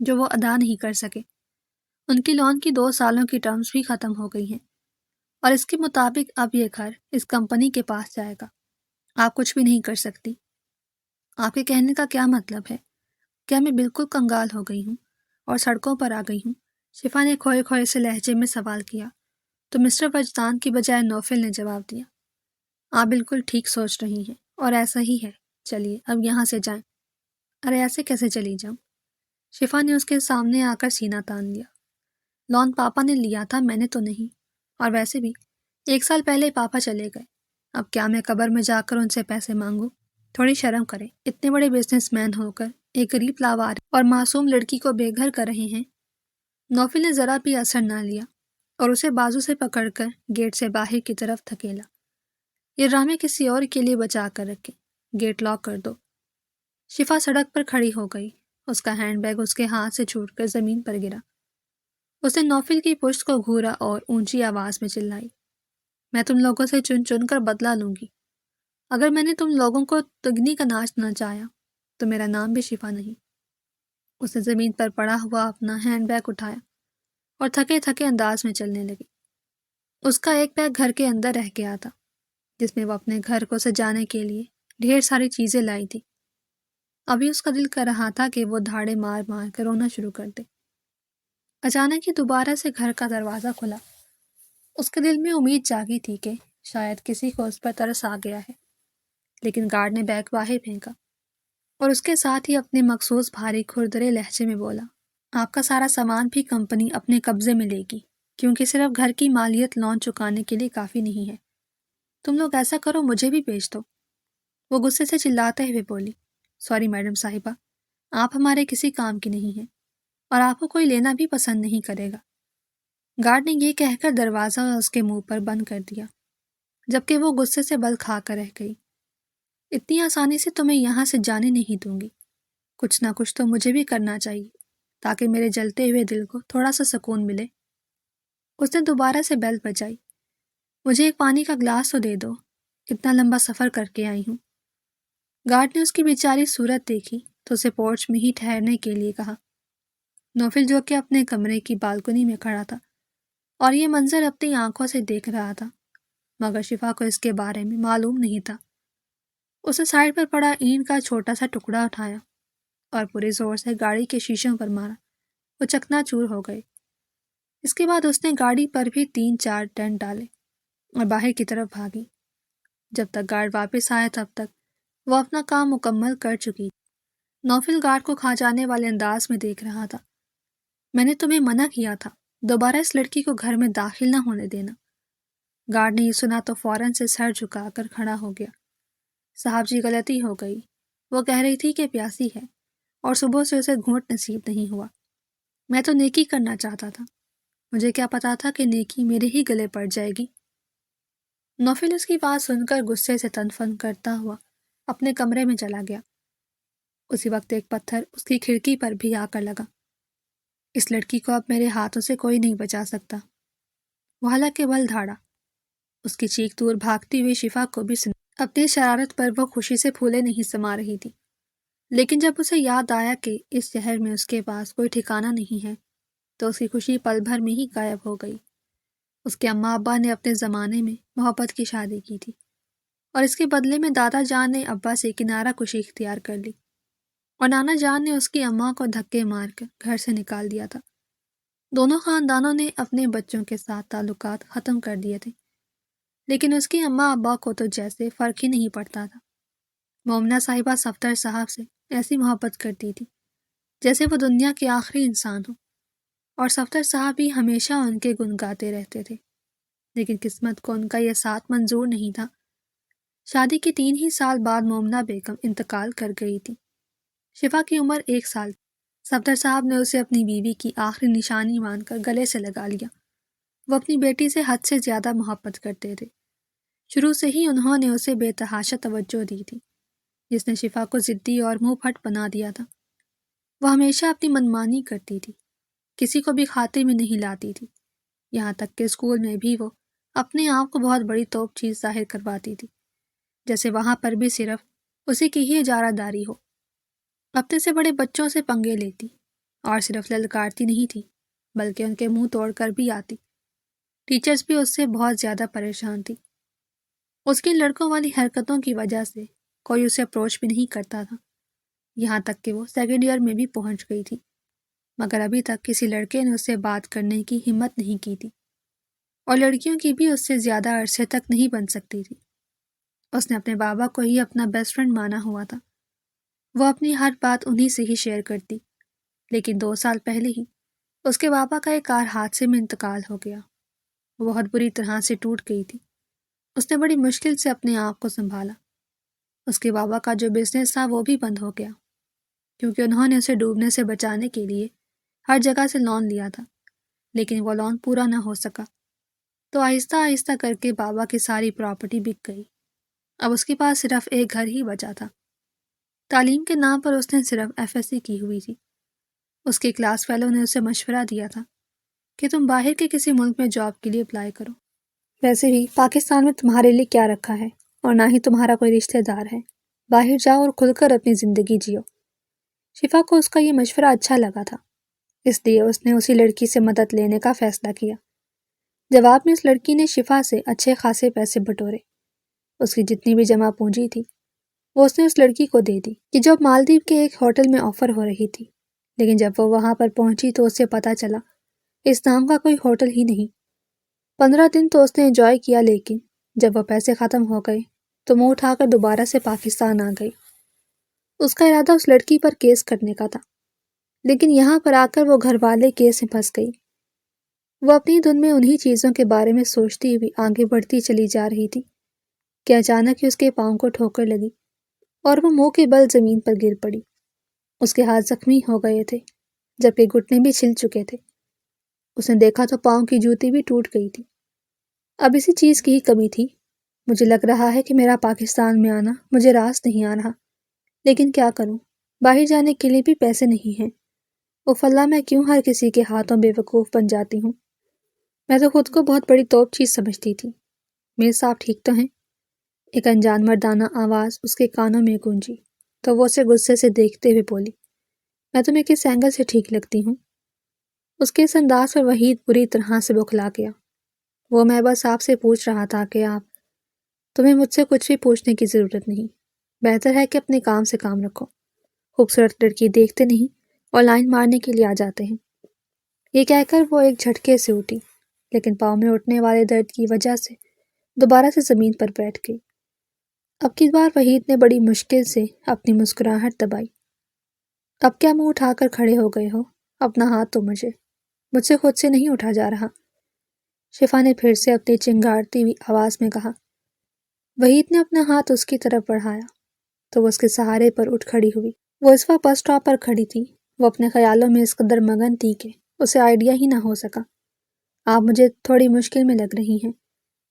جو وہ ادا نہیں کر سکے۔ ان کی لون کی 2 سالوں کی ٹرمز بھی ختم ہو گئی ہیں اور اس کے مطابق اب یہ گھر اس کمپنی کے پاس جائے گا۔ آپ کچھ بھی نہیں کر سکتی۔ آپ کے کہنے کا کیا مطلب ہے؟ کیا میں بالکل کنگال ہو گئی ہوں اور سڑکوں پر آ گئی ہوں؟ شفا نے کھوئے کھوئے سے لہجے میں سوال کیا تو مسٹر وجدان کی بجائے نوفل نے جواب دیا، آپ بالکل ٹھیک سوچ رہی ہیں اور ایسا ہی ہے۔ چلیے اب یہاں سے جائیں۔ ارے ایسے کیسے چلی جاؤں؟ شفا نے اس کے سامنے آ کر سینہ تان لیا۔ لون پاپا نے لیا تھا، میں نے تو نہیں، اور ویسے بھی 1 سال پہلے پاپا چلے گئے۔ اب کیا میں قبر میں جا کر ان سے پیسے مانگوں؟ تھوڑی شرم کریں، اتنے بڑے بزنس مین ہو کر ایک غریب لاوار اور معصوم لڑکی کو بے گھر کر رہے ہیں۔ نوفل نے ذرا بھی اثر نہ لیا اور اسے بازو سے پکڑ کر گیٹ سے باہر کی طرف دھکیلا۔ یہ ڈرامے کسی اور کے لیے بچا کر رکھے، گیٹ لاک کر دو۔ شفا سڑک پر کھڑی ہو گئی، اس کا ہینڈ بیگ اس کے ہاتھ سے چھوٹ کر زمین پر گرا۔ اس نے نوفل کی پشت کو گھورا اور اونچی آواز میں چلائی، میں تم لوگوں سے چن چن کر بدلہ لوں گی۔ اگر میں نے تم لوگوں کو تگنی کا ناچ نچایا تو میرا نام بھی شفا نہیں۔ اس نے زمین پر پڑا ہوا اپنا ہینڈ بیگ اٹھایا اور تھکے تھکے انداز میں چلنے لگی۔ اس کا ایک بیگ گھر کے اندر رہ گیا تھا جس میں وہ اپنے گھر کو سجانے کے لیے ڈھیر ساری چیزیں لائی تھی۔ ابھی اس کا دل کر رہا تھا کہ وہ دھاڑے مار مار کر رونا شروع کر دے۔ اچانک ہی دوبارہ سے گھر کا دروازہ کھلا۔ اس کے دل میں امید جاگی تھی کہ شاید کسی کو اس پر ترس آ گیا ہے، لیکن گارڈ نے بیگ باہر پھینکا اور اس کے ساتھ ہی اپنے مخصوص بھاری کھردرے لہجے میں بولا، آپ کا سارا سامان بھی کمپنی اپنے قبضے میں لے گی، کیونکہ صرف گھر کی مالیت لون چکانے کے لیے کافی نہیں ہے۔ تم لوگ ایسا کرو، مجھے بھی بیچ دو۔ وہ غصے سے چلاتے ہوئے بولی، سوری میڈم صاحبہ، آپ ہمارے کسی کام کی نہیں ہیں اور آپ کو کوئی لینا بھی پسند نہیں کرے گا۔ گارڈ نے یہ کہہ کر دروازہ اس کے منہ پر بند کر دیا، جبکہ وہ غصے سے بل کھا کر رہ گئی۔ اتنی آسانی سے تمہیں یہاں سے جانے نہیں دوں گی، کچھ نہ کچھ تو مجھے بھی کرنا چاہیے تاکہ میرے جلتے ہوئے دل کو تھوڑا سا سکون ملے۔ اس نے دوبارہ سے بیل بجائی، مجھے ایک پانی کا گلاس تو دے دو، اتنا لمبا سفر کر کے آئی ہوں۔ گارڈ نے اس کی بیچاری صورت دیکھی تو اسے پورچ میں ہی ٹھہرنے کے لیے کہا۔ نوفل جو کہ اپنے کمرے کی بالکنی میں کھڑا تھا اور یہ منظر اپنی آنکھوں سے دیکھ رہا تھا، مگر شفا کو اس کے بارے میں معلوم نہیں تھا۔ اس نے سائڈ پر پڑا اینٹ کا چھوٹا سا ٹکڑا اٹھایا اور پورے زور سے گاڑی کے شیشوں پر مارا، وہ چکنا چور ہو گئے۔ اس کے بعد اس نے گاڑی پر بھی 3-4 ڈنٹ ڈالے اور باہر کی طرف بھاگی۔ جب تک گارڈ واپس آیا تب تک وہ اپنا کام مکمل کر چکی۔ نوفل گارڈ کو کھا جانے والے انداز میں دیکھ رہا تھا۔ میں نے تمہیں منع کیا تھا دوبارہ اس لڑکی کو گھر میں داخل نہ ہونے دینا۔ گارڈ نے یہ سنا تو فوراً سے سر جھکا کر کھڑا ہو گیا۔ صاحب جی غلطی ہو گئی، وہ کہہ رہی تھی کہ پیاسی ہے اور صبح سے اسے گھونٹ نصیب نہیں ہوا۔ میں تو نیکی کرنا چاہتا تھا، مجھے کیا پتا تھا کہ نیکی میرے ہی گلے پڑ جائے گی۔ نوفل اس کی بات سن کر غصے سے تن فن کرتا ہوا اپنے کمرے میں چلا گیا۔ اسی وقت ایک پتھر اس کی کھڑکی پر بھی آ کر لگا۔ اس لڑکی کو اب میرے ہاتھوں سے کوئی نہیں بچا سکتا۔ وہ حلق کے بل دھاڑا۔ اس کی چیخ دور بھاگتی ہوئی شفا کو بھی سن۔ اپنی شرارت پر وہ خوشی سے پھولے نہیں سما رہی تھی، لیکن جب اسے یاد آیا کہ اس شہر میں اس کے پاس کوئی ٹھکانہ نہیں ہے تو اس کی خوشی پل بھر میں ہی غائب ہو گئی۔ اس کے اماں ابا نے اپنے زمانے میں محبت کی شادی کی تھی اور اس کے بدلے میں دادا جان نے ابا سے کنارہ کشی اختیار کر لی اور نانا جان نے اس کی اماں کو دھکے مار کر گھر سے نکال دیا تھا۔ دونوں خاندانوں نے اپنے بچوں کے ساتھ تعلقات ختم کر دیے تھے، لیکن اس کی اماں ابا کو تو جیسے فرق ہی نہیں پڑتا تھا۔ مومنہ صاحبہ صفدر صاحب سے ایسی محبت کرتی تھی جیسے وہ دنیا کے آخری انسان ہو، اور صفدر صاحب بھی ہمیشہ ان کے گن گاتے رہتے تھے، لیکن قسمت کو ان کا یہ ساتھ منظور نہیں تھا۔ شادی کے 3 ہی سال بعد مومنہ بیگم انتقال کر گئی تھی۔ شفا کی عمر 1 سال تھی۔ صفدر صاحب نے اسے اپنی بیوی کی آخری نشانی مان کر گلے سے لگا لیا۔ وہ اپنی بیٹی سے حد سے زیادہ محبت کرتے تھے۔ شروع سے ہی انہوں نے اسے بے تحاشا توجہ دی تھی، جس نے شفا کو ضدی اور منہ پھٹ بنا دیا تھا۔ وہ ہمیشہ اپنی منمانی کرتی تھی، کسی کو بھی خاطر میں نہیں لاتی تھی، یہاں تک کہ اسکول میں بھی وہ اپنے آپ کو بہت بڑی توپ چیز ظاہر کرواتی تھی، جیسے وہاں پر بھی صرف اسی کی ہی اجارہ داری ہو۔ اپنے سے بڑے بچوں سے پنگے لیتی، اور صرف للکارتی نہیں تھی بلکہ ان کے منہ توڑ کر بھی آتی۔ ٹیچرز بھی اس سے بہت زیادہ پریشان تھی۔ اس کی لڑکوں والی حرکتوں کی وجہ سے کوئی اسے اپروچ بھی نہیں کرتا تھا، یہاں تک کہ وہ سیکنڈ ایئر میں بھی پہنچ گئی تھی، مگر ابھی تک کسی لڑکے نے اس سے بات کرنے کی ہمت نہیں کی تھی، اور لڑکیوں کی بھی اس سے زیادہ عرصے تک نہیں بن سکتی تھی۔ اس نے اپنے بابا کو ہی اپنا بیسٹ فرینڈ مانا ہوا تھا، وہ اپنی ہر بات انہی سے ہی شیئر کرتی، لیکن 2 سال پہلے ہی اس کے بابا کا ایک کار حادثے میں انتقال ہو گیا۔ وہ بہت بری طرح سے ٹوٹ گئی تھی۔ اس نے بڑی مشکل سے اپنے آپ کو سنبھالا۔ اس کے بابا کا جو بزنس تھا وہ بھی بند ہو گیا، کیونکہ انہوں نے اسے ڈوبنے سے بچانے کے لیے ہر جگہ سے لون لیا تھا، لیکن وہ لون پورا نہ ہو سکا، تو آہستہ آہستہ کر کے بابا کی ساری پراپرٹی بک گئی۔ اب اس کے پاس صرف ایک گھر ہی بچا تھا۔ تعلیم کے نام پر اس نے صرف FSC کی ہوئی تھی۔ اس کے کلاس فیلو نے اسے مشورہ دیا تھا کہ تم باہر کے کسی ملک میں جاب کے لیے اپلائی کرو، ویسے بھی پاکستان میں تمہارے لیے کیا رکھا ہے، اور نہ ہی تمہارا کوئی رشتہ دار ہے، باہر جاؤ اور کھل کر اپنی زندگی جیو۔ شفا کو اس کا یہ مشورہ اچھا لگا تھا، اس لیے اس نے اسی لڑکی سے مدد لینے کا فیصلہ کیا۔ جواب میں اس لڑکی نے شفا سے اچھے خاصے پیسے بٹورے۔ اس کی جتنی بھی جمع پونجی تھی وہ اس نے اس لڑکی کو دے دی، کہ جو مالدیپ کے ایک ہوٹل میں آفر ہو رہی تھی، لیکن جب وہ وہاں پر پہنچی تو اسے پتہ چلا اس نام کا کوئی ہوٹل ہی نہیں۔ 15 دن تو اس نے انجوائے کیا، لیکن جب وہ پیسے ختم ہو گئے تو منہ اٹھا کر دوبارہ سے پاکستان آ گئی۔ اس کا ارادہ اس لڑکی پر کیس کرنے کا تھا، لیکن یہاں پر آ کر وہ گھر والے کیس میں پھنس گئی۔ وہ اپنی دھن میں انہی چیزوں کے بارے میں سوچتی ہوئی آگے بڑھتی چلی جا رہی تھی کہ اچانک ہی اس کے پاؤں کو ٹھوکر لگی اور وہ منہ کے بل زمین پر گر پڑی۔ اس کے ہاتھ زخمی ہو گئے تھے، جبکہ گھٹنے بھی چھل چکے تھے۔ اس نے دیکھا تو پاؤں کی جوتی بھی ٹوٹ گئی تھی۔ اب اسی چیز کی ہی کمی تھی۔ مجھے لگ رہا ہے کہ میرا پاکستان میں آنا مجھے راس نہیں آ رہا، لیکن کیا کروں، باہر جانے کے لیے بھی پیسے نہیں ہیں۔ اف اللہ، میں کیوں ہر کسی کے ہاتھوں بے وقوف بن جاتی ہوں؟ میں تو خود کو بہت بڑی توپ چیز سمجھتی تھی۔ میرے صاحب ٹھیک تو ہیں؟ ایک انجان مردانہ آواز اس کے کانوں میں گونجی تو وہ اسے غصے سے دیکھتے ہوئے بولی، میں تمہیں کس اینگل سے ٹھیک لگتی ہوں؟ اس کے اس انداز پر وحید بری طرح سے بوکھلا گیا۔ وہ میں بس آپ سے پوچھ رہا تھا کہ تمہیں مجھ سے کچھ بھی پوچھنے کی ضرورت نہیں، بہتر ہے کہ اپنے کام سے کام رکھو۔ خوبصورت لڑکی دیکھتے نہیں اور لائن مارنے کے لیے آ جاتے ہیں۔ یہ کہہ کر وہ ایک جھٹکے سے اٹھی، لیکن پاؤں میں اٹھنے والے درد کی وجہ سے دوبارہ سے زمین پر بیٹھ گئی۔ اب کی بار وحید نے بڑی مشکل سے اپنی مسکراہٹ دبائی۔ اب کیا منہ اٹھا کر کھڑے ہو گئے ہو؟ اپنا ہاتھ تو مجھ سے خود سے نہیں اٹھا جا رہا۔ شفا نے پھر سے اپنی چنگاڑتی ہوئی آواز میں کہا۔ وحید نے اپنا ہاتھ اس کی طرف بڑھایا تو وہ اس کے سہارے پر اٹھ کھڑی ہوئی۔ وہ اس وقت بس اسٹاپ پر کھڑی تھی۔ وہ اپنے خیالوں میں اس قدر مگن تھی کہ اسے آئیڈیا ہی نہ ہو سکا۔ آپ مجھے تھوڑی مشکل میں لگ رہی ہیں،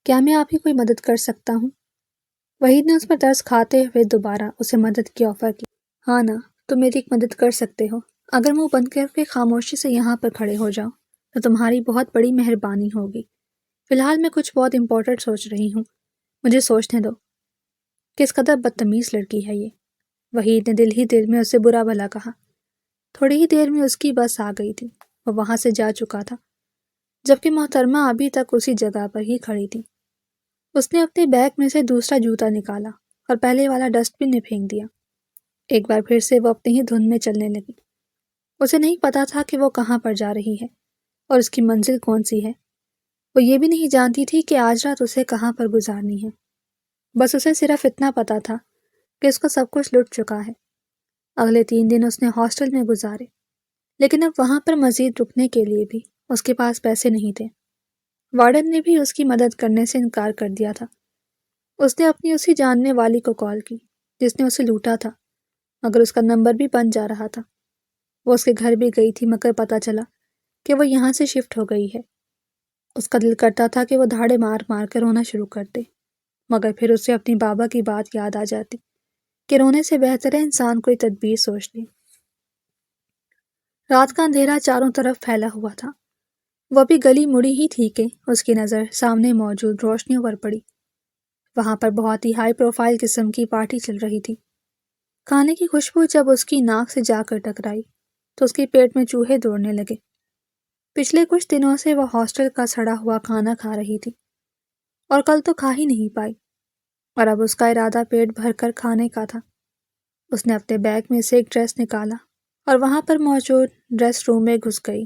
کیا میں آپ کی کوئی مدد کر سکتا ہوں؟ وحید نے اس پر ترس کھاتے ہوئے دوبارہ اسے مدد کی آفر کی۔ ہاں نا، تم میری ایک مدد کر سکتے ہو۔ اگر منہ بند کر کے خاموشی سے یہاں پر کھڑے ہو جاؤ تو تمہاری بہت بڑی مہربانی ہوگی۔ فی الحال میں کچھ بہت امپورٹنٹ سوچ رہی ہوں، مجھے سوچنے دو۔ کس قدر بدتمیز لڑکی ہے یہ، وحید نے دل ہی دل میں اسے برا بھلا کہا۔ تھوڑی ہی دیر میں اس کی بس آ گئی تھی۔ وہ وہاں سے جا چکا تھا، جبکہ محترمہ ابھی تک اسی جگہ پر ہی کھڑی تھی۔ اس نے اپنے بیگ میں سے دوسرا جوتا نکالا اور پہلے والا ڈسٹ بن میں پھینک دیا۔ ایک بار پھر سے وہ اپنی ہی دھن میں چلنے لگی۔ اسے نہیں پتا تھا کہ وہ کہاں پر جا رہی ہے اور اس کی منزل کون سی ہے۔ وہ یہ بھی نہیں جانتی تھی کہ آج رات اسے کہاں پر گزارنی ہے۔ بس اسے صرف اتنا پتا تھا کہ اس کا سب کچھ لٹ چکا ہے۔ اگلے 3 دن اس نے ہاسٹل میں گزارے، لیکن اب وہاں پر مزید رکنے کے لیے بھی اس کے پاس پیسے نہیں تھے۔ وارڈن نے بھی اس کی مدد کرنے سے انکار کر دیا تھا۔ اس نے اپنی اسی جاننے والی کو کال کی جس نے اسے لوٹا تھا، مگر اس کا نمبر بھی بند جا رہا تھا۔ وہ اس کے گھر بھی گئی تھی، مگر پتہ چلا کہ وہ یہاں سے شفٹ ہو گئی ہے۔ اس کا دل کرتا تھا کہ وہ دھاڑے مار مار کر رونا شروع کر دے، مگر پھر اسے اپنی بابا کی بات یاد آ جاتی کہ رونے سے بہتر ہے انسان کوئی تدبیر سوچ لے۔ رات کا اندھیرا چاروں طرف پھیلا ہوا تھا۔ وہ ابھی گلی مڑی ہی تھی کہ اس کی نظر سامنے موجود روشنیوں پر پڑی۔ وہاں پر بہت ہی ہائی پروفائل قسم کی پارٹی چل رہی تھی۔ کھانے کی خوشبو جب اس کی ناک سے جا کر ٹکرائی تو اس کے پیٹ میں چوہے دوڑنے لگے۔ پچھلے کچھ دنوں سے وہ ہاسٹل کا سڑا ہوا کھانا کھا رہی تھی اور کل تو کھا ہی نہیں پائی، اور اب اس کا ارادہ پیٹ بھر کر کھانے کا تھا۔ اس نے اپنے بیگ میں سے ایک ڈریس نکالا اور وہاں پر موجود ڈریس روم میں گھس گئی۔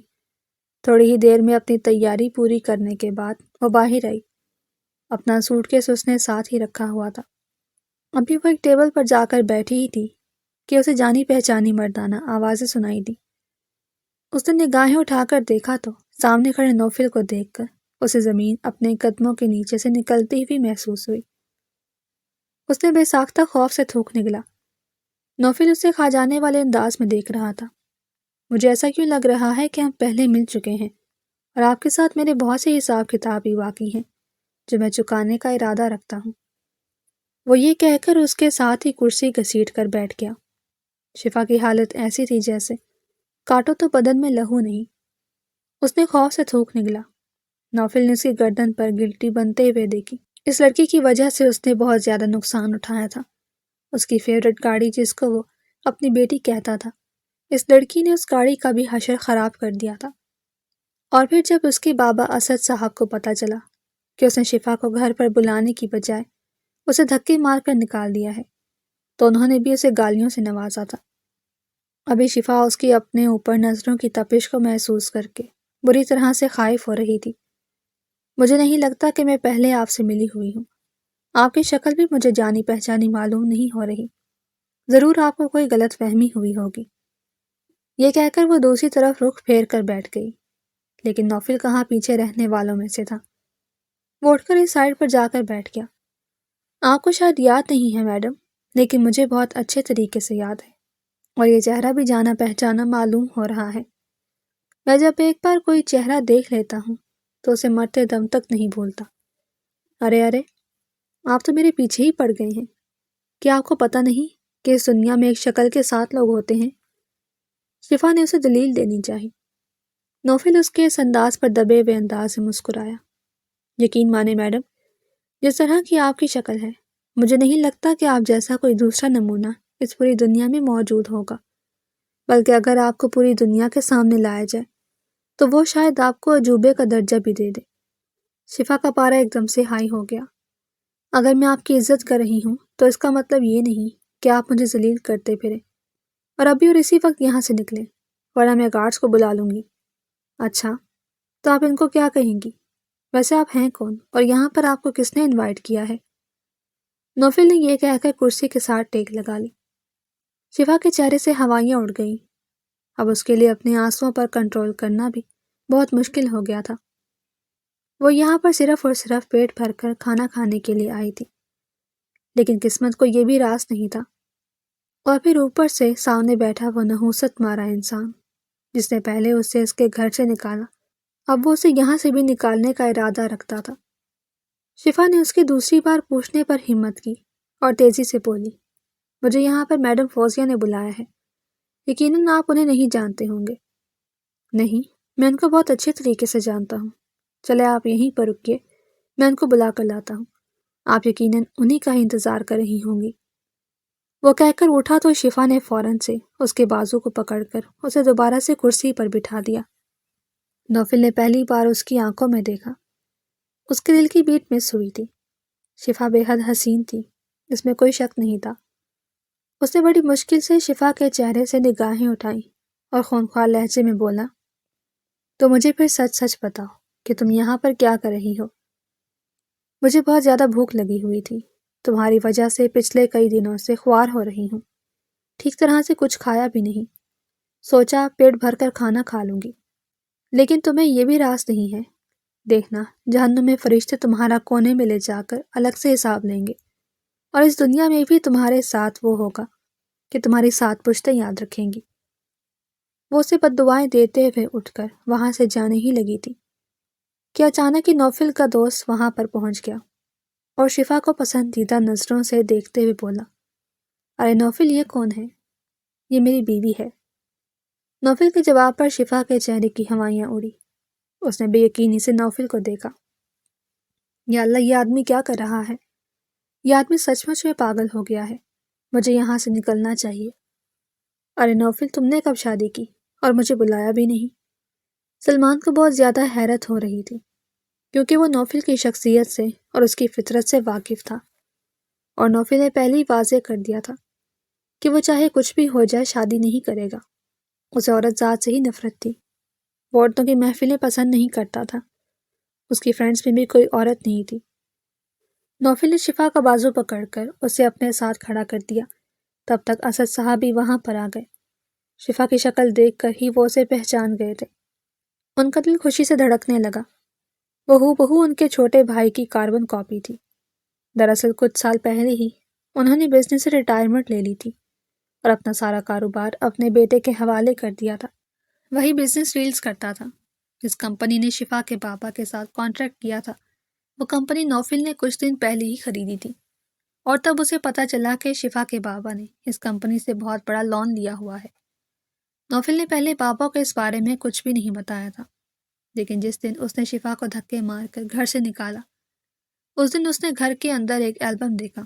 تھوڑی ہی دیر میں اپنی تیاری پوری کرنے کے بعد وہ باہر آئی۔ اپنا سوٹ کیس اس نے ساتھ ہی رکھا ہوا تھا۔ ابھی وہ ایک ٹیبل پر جا کر بیٹھی ہی تھی کہ اسے جانی پہچانی مردانہ آوازیں سنائی دی۔ اس نے نگاہیں اٹھا کر دیکھا تو سامنے کھڑے نوفل کو دیکھ کر اسے زمین اپنے قدموں کے نیچے سے نکلتی ہوئی محسوس ہوئی۔ اس نے بے ساختہ خوف سے تھوک نکلا۔ نوفل اسے کھا جانے والے انداز میں دیکھ رہا تھا۔ مجھے ایسا کیوں لگ رہا ہے کہ ہم پہلے مل چکے ہیں اور آپ کے ساتھ میرے بہت سے حساب کتاب ہی باقی ہیں جو میں چکانے کا ارادہ رکھتا ہوں۔ وہ یہ کہہ کر اس کے ساتھ ہی کرسی گھسیٹ کر بیٹھ گیا۔ شفا کی حالت ایسی تھی جیسے کاٹو تو بدن میں لہو نہیں۔ اس نے خوف سے تھوک نکلا۔ نوفل نے اس کی گردن پر گلٹی بنتے ہوئے دیکھی۔ اس لڑکی کی وجہ سے اس نے بہت زیادہ نقصان اٹھایا تھا۔ اس کی فیورٹ گاڑی جس کو وہ اپنی بیٹی کہتا تھا، اس لڑکی نے اس گاڑی کا بھی حشر خراب کر دیا تھا۔ اور پھر جب اس کے بابا اسد صاحب کو پتہ چلا کہ اس نے شفا کو گھر پر بلانے کی بجائے اسے دھکے مار کر نکال دیا ہے، تو انہوں نے بھی اسے گالیوں سے نوازا تھا۔ ابھی شفا اس کی اپنے اوپر نظروں کی تپش کو محسوس کر کے بری طرح سے خائف ہو رہی تھی۔ مجھے نہیں لگتا کہ میں پہلے آپ سے ملی ہوئی ہوں۔ آپ کی شکل بھی مجھے جانی پہچانی معلوم نہیں ہو رہی۔ ضرور آپ کو کوئی غلط فہمی ہوئی ہوگی۔ یہ کہہ کر وہ دوسری طرف رخ پھیر کر بیٹھ گئی، لیکن نوفل کہاں پیچھے رہنے والوں میں سے تھا۔ وہ اٹھ کر اس سائڈ پر جا کر بیٹھ گیا۔ آپ کو شاید یاد نہیں ہے میڈم، لیکن مجھے بہت اچھے طریقے سے یاد ہے، اور یہ چہرہ بھی جانا پہچانا معلوم ہو رہا ہے۔ میں جب ایک بار کوئی چہرہ دیکھ لیتا ہوں تو اسے مرتے دم تک نہیں بھولتا۔ ارے ارے، آپ تو میرے پیچھے ہی پڑ گئے ہیں۔ کیا آپ کو پتہ نہیں کہ اس دنیا میں ایک شکل کے 7 لوگ ہوتے ہیں؟ شفا نے اسے دلیل دینی چاہی۔ نوفل اس کے اس انداز پر دبے ہوئے انداز سے مسکرایا۔ یقین مانے میڈم، جس طرح کی آپ کی شکل ہے، مجھے نہیں لگتا کہ آپ جیسا کوئی دوسرا نمونہ اس پوری دنیا میں موجود ہوگا۔ بلکہ اگر آپ کو پوری دنیا کے سامنے لایا جائے تو وہ شاید آپ کو عجوبے کا درجہ بھی دے دے۔ شفا کا پارا ایک دم سے ہائی ہو گیا۔ اگر میں آپ کی عزت کر رہی ہوں تو اس کا مطلب یہ نہیں کہ آپ مجھے ذلیل کرتے پھریں اور ابھی اور اسی وقت یہاں سے نکلیں، ورنہ میں گارڈز کو بلا لوں گی۔ اچھا، تو آپ ان کو کیا کہیں گی؟ ویسے آپ ہیں کون اور یہاں پر آپ کو کس نے انوائٹ کیا ہے؟ نوفل نے یہ کہہ کر کرسی کے ساتھ ٹیک لگا لی۔ شفا کے چہرے سے ہوائیاں اڑ گئیں۔ اب اس کے لیے اپنے آنسوؤں پر کنٹرول کرنا بھی بہت مشکل ہو گیا تھا۔ وہ یہاں پر صرف اور صرف پیٹ بھر کر کھانا کھانے کے لیے آئی تھی، لیکن قسمت کو یہ بھی راز نہیں تھا۔ اور پھر اوپر سے سامنے بیٹھا وہ نحوست مارا انسان جس نے پہلے اسے اس کے گھر سے نکالا، اب وہ اسے یہاں سے بھی نکالنے کا ارادہ رکھتا تھا۔ شفا نے اس کی دوسری بار پوچھنے پر ہمت کی اور تیزی سے بولی، مجھے یہاں پر میڈم فوزیہ نے بلایا ہے۔ یقیناً آپ انہیں نہیں جانتے ہوں گے۔ نہیں، میں ان کو بہت اچھے طریقے سے جانتا ہوں۔ چلے آپ یہیں پر رکیے، میں ان کو بلا کر لاتا ہوں۔ آپ یقیناً انہی کا ہی انتظار کر رہی ہوں گی۔ وہ کہہ کر اٹھا تو شفا نے فوراً سے اس کے بازو کو پکڑ کر اسے دوبارہ سے کرسی پر بٹھا دیا۔ نوفل نے پہلی بار اس کی آنکھوں میں دیکھا۔ اس کے دل کی بیٹ مس ہوئی تھی۔ شفا بے حد حسین تھی، اس میں کوئی شک نہیں تھا۔ اس نے بڑی مشکل سے شفا کے چہرے سے نگاہیں اٹھائیں اور خونخوار لہجے میں بولا، تو مجھے پھر سچ سچ بتاؤ کہ تم یہاں پر کیا کر رہی ہو؟ مجھے بہت زیادہ بھوک لگی ہوئی تھی، تمہاری وجہ سے پچھلے کئی دنوں سے خوار ہو رہی ہوں، ٹھیک طرح سے کچھ کھایا بھی نہیں، سوچا پیٹ بھر کر کھانا کھا لوں گی، لیکن تمہیں یہ بھی راز نہیں ہے۔ دیکھنا، جہنم میں فرشتے تمہارا کونے میں لے جا کر الگ سے حساب لیں گے، اور اس دنیا میں بھی تمہارے ساتھ وہ ہوگا کہ تمہاری 7 پشتیں یاد رکھیں گی۔ وہ اسے بد دعائیں دیتے ہوئے اٹھ کر وہاں سے جانے ہی لگی تھی کہ اچانک ہی نوفل کا دوست وہاں پر پہنچ گیا اور شفا کو پسندیدہ نظروں سے دیکھتے ہوئے بولا، ارے نوفل، یہ کون ہے؟ یہ میری بیوی ہے۔ نوفل کے جواب پر شفا کے چہرے کی ہوائیاں اڑی۔ اس نے بے یقینی سے نوفل کو دیکھا۔ یا اللہ، یہ آدمی کیا کر رہا ہے؟ یہ آدمی سچ مچ میں پاگل ہو گیا ہے۔ مجھے یہاں سے نکلنا چاہیے۔ ارے نوفل، تم نے کب شادی کی اور مجھے بلایا بھی نہیں۔ سلمان کو بہت زیادہ حیرت ہو رہی تھی کیونکہ وہ نوفل کی شخصیت سے اور اس کی فطرت سے واقف تھا، اور نوفل نے پہلے ہی واضح کر دیا تھا کہ وہ چاہے کچھ بھی ہو جائے شادی نہیں کرے گا۔ اسے عورت ذات سے ہی نفرت تھی، وہ عورتوں کی محفلیں پسند نہیں کرتا تھا، اس کی فرینڈز میں بھی کوئی عورت نہیں تھی۔ نوفل نے شفا کا بازو پکڑ کر اسے اپنے ساتھ کھڑا کر دیا، تب تک اسد صاحب بھی وہاں پر آ گئے۔ شفا کی شکل دیکھ کر ہی وہ اسے پہچان گئے تھے۔ ان کا دل خوشی سے دھڑکنے لگا، وہ ہو بہو ان کے چھوٹے بھائی کی کاربن کاپی تھی۔ دراصل کچھ سال پہلے ہی انہوں نے بزنس سے ریٹائرمنٹ لے لی تھی اور اپنا سارا کاروبار اپنے بیٹے کے حوالے کر دیا تھا۔ وہی بزنس ڈیلز کرتا تھا۔ جس کمپنی نے شفا کے پاپا کے ساتھ کانٹریکٹ کیا تھا، وہ کمپنی نوفل نے کچھ دن پہلے ہی خریدی تھی، اور تب اسے پتہ چلا کہ شفا کے بابا نے اس کمپنی سے بہت بڑا لون لیا ہوا ہے۔ نوفل نے پہلے پاپا کو اس بارے میں کچھ بھی نہیں بتایا تھا، لیکن جس دن اس نے شفا کو دھکے مار کر گھر سے نکالا، اس دن اس نے گھر کے اندر ایک البم دیکھا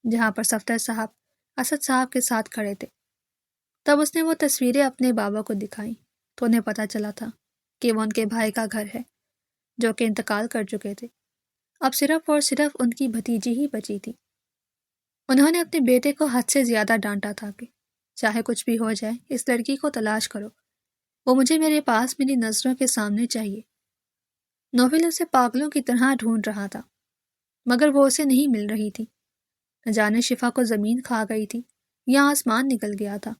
جہاں پر صفدر صاحب اسد صاحب کے ساتھ کھڑے تھے۔ تب اس نے وہ تصویریں اپنے بابا کو دکھائیں تو انہیں پتہ چلا تھا کہ وہ ان کے بھائی کا گھر ہے جو کہ انتقال کر چکے تھے۔ اب صرف اور صرف ان کی بھتیجی ہی بچی تھی۔ انہوں نے اپنے بیٹے کو حد سے زیادہ ڈانٹا تھا کہ چاہے کچھ بھی ہو جائے اس لڑکی کو تلاش کرو، وہ مجھے میرے پاس میری نظروں کے سامنے چاہیے۔ نوفل اسے پاگلوں کی طرح ڈھونڈ رہا تھا مگر وہ اسے نہیں مل رہی تھی۔ نہ جانے شفا کو زمین کھا گئی تھی یا آسمان نکل گیا تھا۔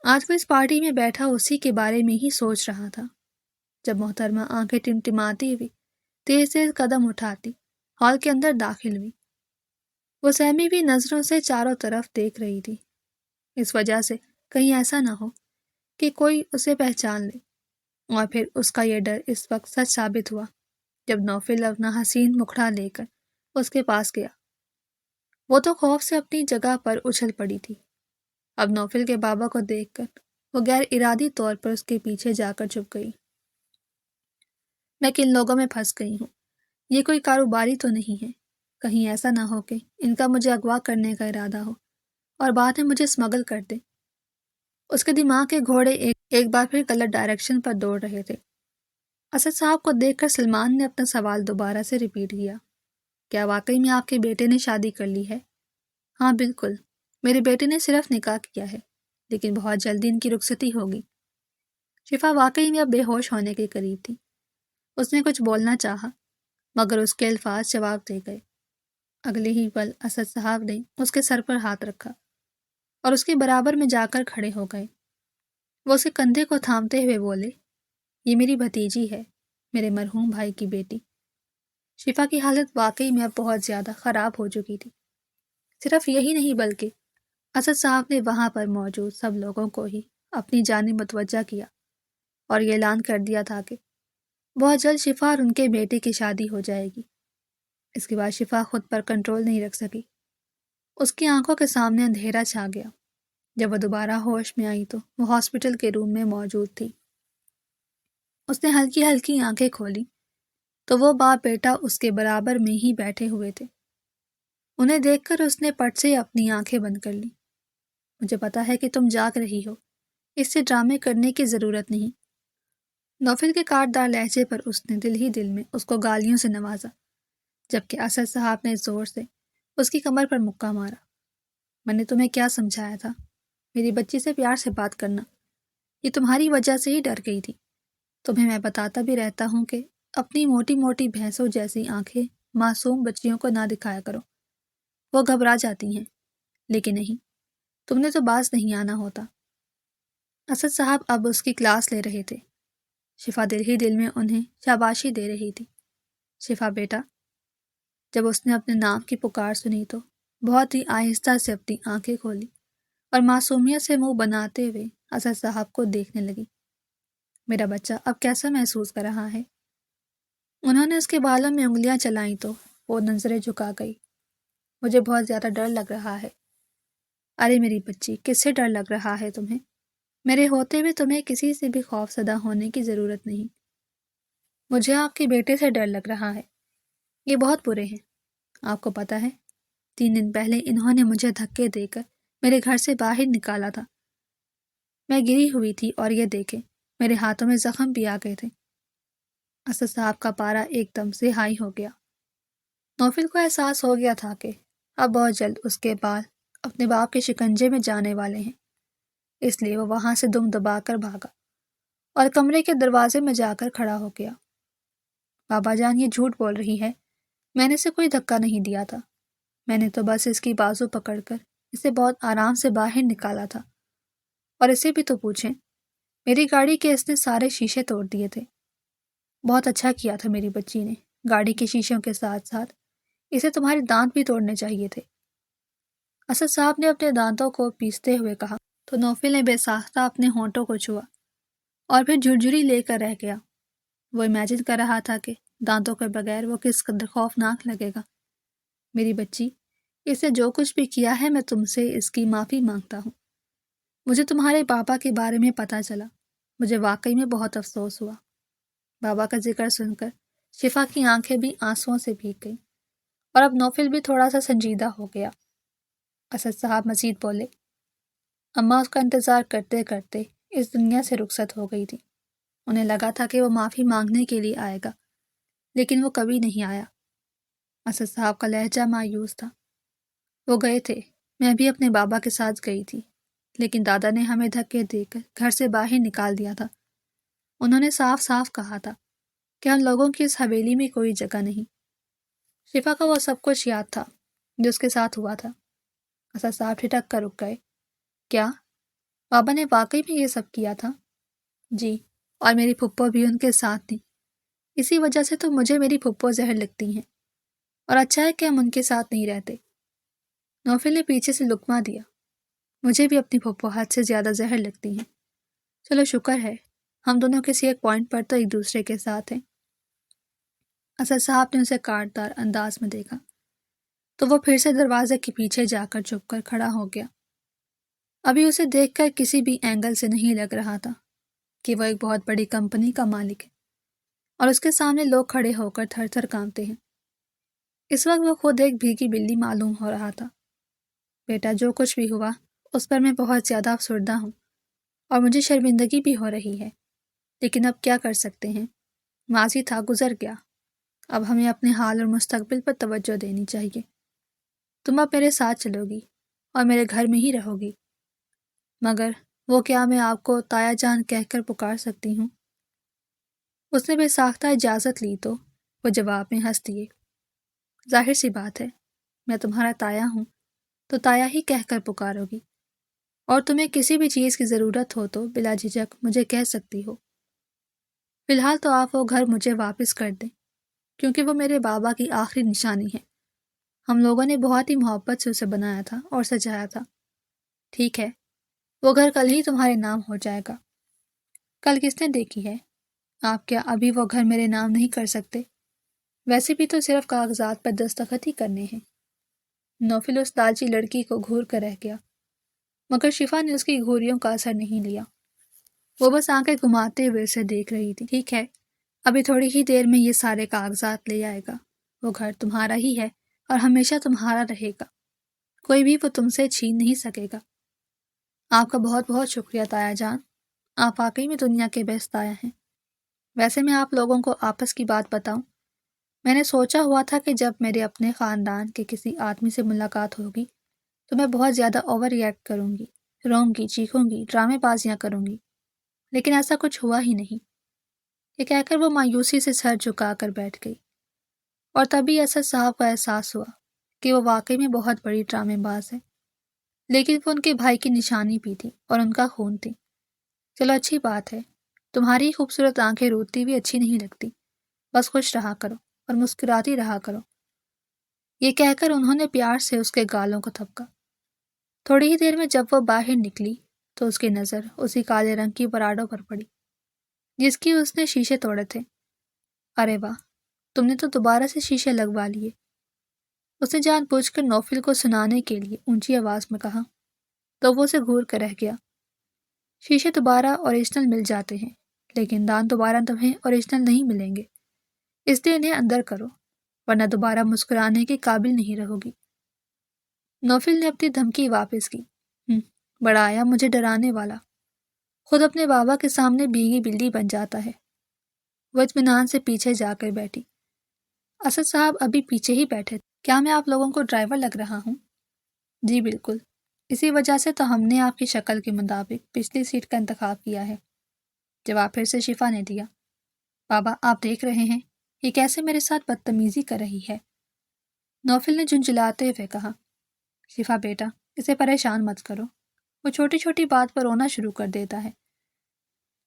آج وہ اس پارٹی میں بیٹھا اسی کے بارے میں ہی سوچ رہا تھا جب محترمہ آنکھیں ٹمٹماتی ہوئی تیز تیز قدم اٹھاتی ہال کے اندر داخل ہوئی۔ وہ سہمی بھی نظروں سے چاروں طرف دیکھ رہی تھی، اس وجہ سے کہیں ایسا نہ ہو کہ کوئی اسے پہچان لے، اور پھر اس کا یہ ڈر اس وقت سچ ثابت ہوا جب نوفل اپنا حسین مکھڑا لے کر اس کے پاس گیا۔ وہ تو خوف سے اپنی جگہ پر اچھل پڑی تھی۔ اب نوفل کے بابا کو دیکھ کر وہ غیر ارادی طور پر اس کے پیچھے جا کر چھپ گئی۔ میں کن لوگوں میں پھنس گئی ہوں، یہ کوئی کاروباری تو نہیں ہے، کہیں ایسا نہ ہو کہ ان کا مجھے اغوا کرنے کا ارادہ ہو اور بعد میں مجھے اسمگل کر دے۔ اس کے دماغ کے گھوڑے ایک بار پھر غلط ڈائریکشن پر دوڑ رہے تھے۔ اسد صاحب کو دیکھ کر سلمان نے اپنا سوال دوبارہ سے ریپیٹ کیا، کیا واقعی میں آپ کے بیٹے نے شادی کر لی ہے؟ ہاں بالکل، میرے بیٹے نے صرف نکاح کیا ہے، لیکن بہت جلدی ان کی رخصتی ہوگی۔ شفا واقعی میں اب بے ہوش ہونے کے قریب تھی۔ اس نے کچھ بولنا چاہا مگر اس کے الفاظ جواب دے گئے۔ اگلے ہی پل اسد صاحب نے اس کے سر پر ہاتھ رکھا اور اس کے برابر میں جا کر کھڑے ہو گئے۔ وہ اسے کندھے کو تھامتے ہوئے بولے، یہ میری بھتیجی ہے، میرے مرحوم بھائی کی بیٹی۔ شفا کی حالت واقعی میں اب بہت زیادہ خراب ہو چکی تھی۔ صرف یہی نہیں بلکہ اسد صاحب نے وہاں پر موجود سب لوگوں کو ہی اپنی جانب متوجہ کیا اور یہ اعلان کر دیا تھا کہ بہت جلد شفا اور ان کے بیٹے کی شادی ہو جائے گی۔ اس کے بعد شفا خود پر کنٹرول نہیں رکھ سکی۔ اس کی آنکھوں کے سامنے اندھیرا چھا گیا۔ جب وہ دوبارہ ہوش میں آئی تو وہ ہاسپٹل کے روم میں موجود تھی۔ اس نے ہلکی ہلکی آنکھیں کھولی تو وہ باپ بیٹا اس کے برابر میں ہی بیٹھے ہوئے تھے۔ انہیں دیکھ کر اس نے پٹ سے اپنی آنکھیں بند کر لی۔ مجھے پتا ہے کہ تم جاگ رہی ہو، اس سے ڈرامے کرنے کی ضرورت نہیں۔ نوفل کے کاٹدار لہجے پر اس نے دل ہی دل میں اس کو گالیوں سے نوازا، جبکہ اسد صاحب نے زور سے اس کی کمر پر مکہ مارا۔ میں نے تمہیں کیا سمجھایا تھا؟ میری بچی سے پیار سے بات کرنا، یہ تمہاری وجہ سے ہی ڈر گئی تھی۔ تمہیں میں بتاتا بھی رہتا ہوں کہ اپنی موٹی موٹی بھینسوں جیسی آنکھیں معصوم بچیوں کو نہ دکھایا کرو، وہ گھبرا جاتی ہیں۔ لیکن نہیں، تم نے تو باز نہیں آنا ہوتا۔ اسد صاحب اب اس کی کلاس لے رہے تھے۔ شفا دل ہی دل میں انہیں شاباشی دے رہی تھی۔ شفا بیٹا، جب اس نے اپنے نام کی پکار سنی تو بہت ہی آہستہ سے اپنی آنکھیں کھولی اور معصومیت سے منہ بناتے ہوئے اسد صاحب کو دیکھنے لگی۔ میرا بچہ اب کیسا محسوس کر رہا ہے؟ انہوں نے اس کے بالوں میں انگلیاں چلائیں تو وہ نظریں جھکا گئی۔ مجھے بہت زیادہ ڈر لگ رہا ہے۔ ارے میری بچی، کس سے ڈر لگ رہا ہے تمہیں؟ میرے ہوتے ہوئے تمہیں کسی سے بھی خوف زدہ ہونے کی ضرورت نہیں۔ مجھے آپ کے بیٹے سے ڈر لگ رہا ہے، یہ بہت برے ہیں۔ آپ کو پتہ ہے 3 دن پہلے انہوں نے مجھے دھکے دے کر میرے گھر سے باہر نکالا تھا۔ میں گری ہوئی تھی اور یہ دیکھیں میرے ہاتھوں میں زخم بھی آ گئے تھے۔ اسد صاحب کا پارا ایک دم سے ہائی ہو گیا۔ نوفل کو احساس ہو گیا تھا کہ اب بہت جلد اس کے بال اپنے باپ کے شکنجے میں جانے والے ہیں، اس لیے وہ وہاں سے دم دبا کر بھاگا اور کمرے کے دروازے میں جا کر کھڑا ہو گیا۔ بابا جان یہ جھوٹ بول رہی ہے، میں نے اسے کوئی دھکا نہیں دیا تھا، میں نے تو بس اس کی بازو پکڑ کر اسے بہت آرام سے باہر نکالا تھا۔ اور اسے بھی تو پوچھیں، میری گاڑی کے اس نے سارے شیشے توڑ دیے تھے۔ بہت اچھا کیا تھا میری بچی نے، گاڑی کے شیشوں کے ساتھ ساتھ اسے تمہارے دانت بھی توڑنے چاہیے تھے۔ اسد صاحب نے اپنے دانتوں کو پیستے ہوئے کہا تو نوفل نے بے ساختہ اپنے ہونٹوں کو چھوا اور پھر جھرجھری لے کر رہ گیا۔ وہ امیجن کر رہا تھا کہ دانتوں کے بغیر وہ کس قدر خوفناک لگے گا۔ میری بچی، اس نے جو کچھ بھی کیا ہے میں تم سے اس کی معافی مانگتا ہوں۔ مجھے تمہارے پاپا کے بارے میں پتہ چلا، مجھے واقعی میں بہت افسوس ہوا۔ بابا کا ذکر سن کر شفا کی آنکھیں بھی آنسوؤں سے بھیگ گئیں اور اب نوفل بھی تھوڑا سا سنجیدہ ہو گیا۔ اسد صاحب مزید بولے، اماں اس کا انتظار کرتے کرتے اس دنیا سے رخصت ہو گئی تھی۔ انہیں لگا تھا کہ وہ معافی مانگنے کے لیے آئے گا، لیکن وہ کبھی نہیں آیا۔ اسد صاحب کا لہجہ مایوس تھا۔ وہ گئے تھے، میں بھی اپنے بابا کے ساتھ گئی تھی، لیکن دادا نے ہمیں دھکے دے کر گھر سے باہر نکال دیا تھا۔ انہوں نے صاف صاف کہا تھا کہ ہم لوگوں کی اس حویلی میں کوئی جگہ نہیں۔ شفا کا وہ سب کچھ یاد تھا جو اس کے ساتھ ہوا تھا۔ اسد صاحب ٹھٹک کر رک گئے۔ کیا بابا نے واقعی میں یہ سب کیا تھا؟ جی، اور میری پھپھو بھی ان کے ساتھ تھی۔ اسی وجہ سے تو مجھے میری پھپھو زہر لگتی ہیں، اور اچھا ہے کہ ہم ان کے ساتھ نہیں رہتے۔ نوفل نے پیچھے سے لقمہ دیا۔ مجھے بھی اپنی پھپھو حد سے زیادہ زہر لگتی ہیں۔ چلو شکر ہے ہم دونوں کسی ایک پوائنٹ پر تو ایک دوسرے کے ساتھ ہیں۔ اسد صاحب نے اسے کاٹدار انداز میں دیکھا تو وہ پھر سے دروازے کے پیچھے جا کر چھپ کر کھڑا ہو گیا۔ ابھی اسے دیکھ کر کسی بھی اینگل سے نہیں لگ رہا تھا کہ وہ ایک بہت بڑی کمپنی کا مالک ہے اور اس کے سامنے لوگ کھڑے ہو کر تھر تھر کانپتے ہیں۔ اس وقت وہ خود ایک بھیگی بلی معلوم ہو رہا تھا۔ بیٹا، جو کچھ بھی ہوا اس پر میں بہت زیادہ افسردہ ہوں اور مجھے شرمندگی بھی ہو رہی ہے، لیکن اب کیا کر سکتے ہیں، ماضی تھا، گزر گیا۔ اب ہمیں اپنے حال اور مستقبل پر توجہ دینی چاہیے۔ تم اب میرے ساتھ چلو گی اور میرے گھر میں ہی رہو گی، مگر وہ کیا میں آپ کو تایا جان کہہ کر پکار سکتی ہوں؟ اس نے بے ساختہ اجازت لی تو وہ جواب میں ہنس دیے۔ ظاہر سی بات ہے، میں تمہارا تایا ہوں تو تایا ہی کہہ کر پکارو گی، اور تمہیں کسی بھی چیز کی ضرورت ہو تو بلا جھجک مجھے کہہ سکتی ہو۔ فی الحال تو آپ وہ گھر مجھے واپس کر دیں، کیونکہ وہ میرے بابا کی آخری نشانی ہے۔ ہم لوگوں نے بہت ہی محبت سے اسے بنایا تھا اور سجایا تھا۔ ٹھیک ہے، وہ گھر کل ہی تمہارے نام ہو جائے گا۔ کل کس نے دیکھی ہے؟ آپ کیا ابھی وہ گھر میرے نام نہیں کر سکتے؟ ویسے بھی تو صرف کاغذات پر دستخط ہی کرنے ہیں۔ نوفل اس لالچی لڑکی کو گھور کر رہ گیا، مگر شفا نے اس کی گھوریوں کا اثر نہیں لیا۔ وہ بس آنکھیں گھماتے ہوئے اسے دیکھ رہی تھی۔ ٹھیک ہے، ابھی تھوڑی ہی دیر میں یہ سارے کاغذات لے آئے گا۔ وہ گھر تمہارا ہی ہے اور ہمیشہ تمہارا رہے گا، کوئی بھی وہ تم سے چھین نہیں سکے گا۔ آپ کا بہت بہت شکریہ تایا جان، آپ واقعی میں دنیا کے بیسٹ تایا ہیں۔ ویسے میں آپ لوگوں کو آپس کی بات بتاؤں، میں نے سوچا ہوا تھا کہ جب میرے اپنے خاندان کے کسی آدمی سے ملاقات ہوگی تو میں بہت زیادہ اوور ریئیکٹ کروں گی، روں گی، چیخوں گی، ڈرامے بازیاں کروں گی، لیکن ایسا کچھ ہوا ہی نہیں۔ یہ کہہ کر وہ مایوسی سے سر جھکا کر بیٹھ گئی، اور تبھی اسد صاحب کو احساس ہوا کہ وہ واقعی میں بہت بڑی ڈرامے باز ہے، لیکن وہ ان کے بھائی کی نشانی بھی تھی اور ان کا خون تھی۔ چلو اچھی بات ہے، تمہاری خوبصورت آنکھیں روتی ہوئی اچھی نہیں لگتی، بس خوش رہا کرو اور مسکراتی رہا کرو۔ یہ کہہ کر انہوں نے پیار سے اس کے گالوں کو تھپکا۔ تھوڑی ہی دیر میں جب وہ باہر نکلی تو اس کی نظر اسی کالے رنگ کی پراڈو پر پڑی جس کی اس نے شیشے توڑے تھے۔ ارے واہ، تم نے تو دوبارہ سے شیشے لگوا لیے، اس نے جان بوجھ کر نوفل کو سنانے کے لیے اونچی آواز میں کہا، تو وہ اسے گھور کر رہ گیا۔ شیشے دوبارہ اوریجنل مل جاتے ہیں، لیکن دانت دوبارہ تمہیں اوریجنل نہیں ملیں گے، اس لیے انہیں اندر کرو، ورنہ دوبارہ مسکرانے کے قابل نہیں رہو گی۔ نوفل نے اپنی دھمکی واپس کی۔ بڑا آیا مجھے ڈرانے والا۔ خود اپنے بابا کے سامنے بھیگی بلی بن جاتا ہے۔ وہ اطمینان سے پیچھے جا کر بیٹھی۔ اسد صاحب ابھی پیچھے ہی بیٹھے۔ کیا میں آپ لوگوں کو ڈرائیور لگ رہا ہوں؟ جی بالکل، اسی وجہ سے تو ہم نے آپ کی شکل کے مطابق پچھلی سیٹ کا انتخاب کیا ہے، جواب پھر سے شفا نے دیا۔ بابا آپ دیکھ رہے ہیں یہ کیسے میرے ساتھ بدتمیزی کر رہی ہے؟ نوفل نے جھنجھلاتے ہوئے کہا۔ شفا بیٹا اسے پریشان مت کرو، وہ چھوٹی چھوٹی بات پر رونا شروع کر دیتا ہے۔